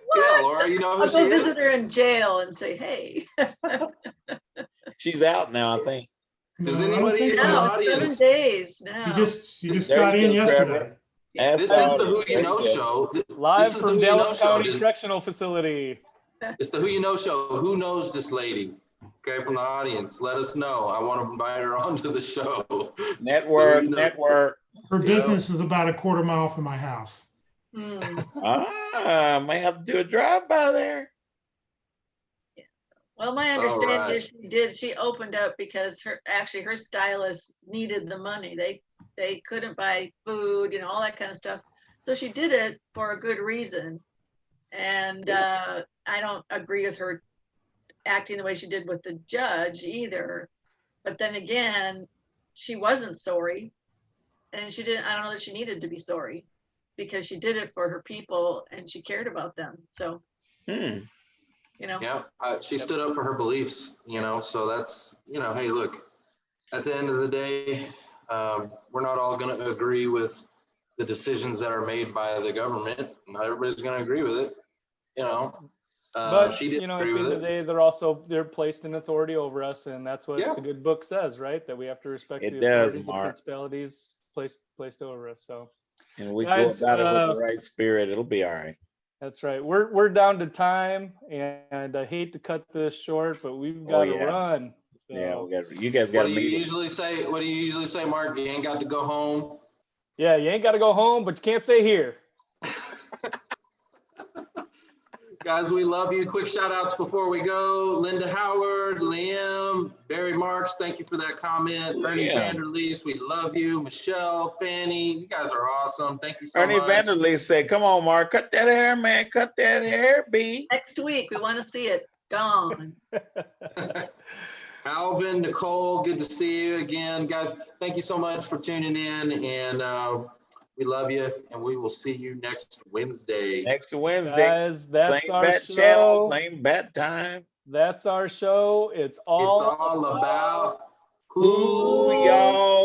What? Yeah, Laura, you know who I'll she go is. visit her in jail and say, hey. She's out now, I think. Does No, I don't anybody think in the so. audience? 7 days now. She just got in yesterday. This is the Who You Know show. Live from Dallas County Correctional Facility. It's the Who You Know show. Who knows this lady? Okay, from the audience, let us know. I want to invite her onto the show. Network. Her business is about a quarter mile from my house. May have to do a drive by there. Yes. Well, my understanding is she opened up because her stylist needed the money. They couldn't buy food, all that kind of stuff. So she did it for a good reason. And I don't agree with her acting the way she did with the judge either. But then again, she wasn't sorry. And I don't know that she needed to be sorry because she did it for her people and she cared about them. So, Yeah, she stood up for her beliefs, so that's, hey, look, at the end of the day, we're not all going to agree with the decisions that are made by the government. Not everybody's going to agree with it, But she didn't at the agree end with of the it. day, they're placed in authority over us, and that's what the good book says, right? That we have to respect the authorities and principalities placed over us. So, and we guys, go about it with the right spirit. It'll be all right. That's right. We're down to time, and I hate to cut this short, but we've got to run. So. Yeah, you guys got to meet. What do you usually say, Mark? You ain't got to go home. Yeah, you ain't got to go home, but you can't stay here. Guys, we love you. Quick shout outs before we go. Linda Howard, Liam, Barry Marks, thank you for that comment. Ernie Vanderleest, we love you. Michelle, Fanny, you guys are awesome. Thank you so much. Ernie Vanderleest said, come on, Mark, cut that hair, man. Cut that hair, B. Next week, we want to see it. Dawn. Alvin, Nicole, good to see you again. Guys, thank you so much for tuning in, and we love you, and we will see you next Wednesday. Next Wednesday. Guys, that's same our bat show. Channel, same bat time. That's our show. It's all about who y'all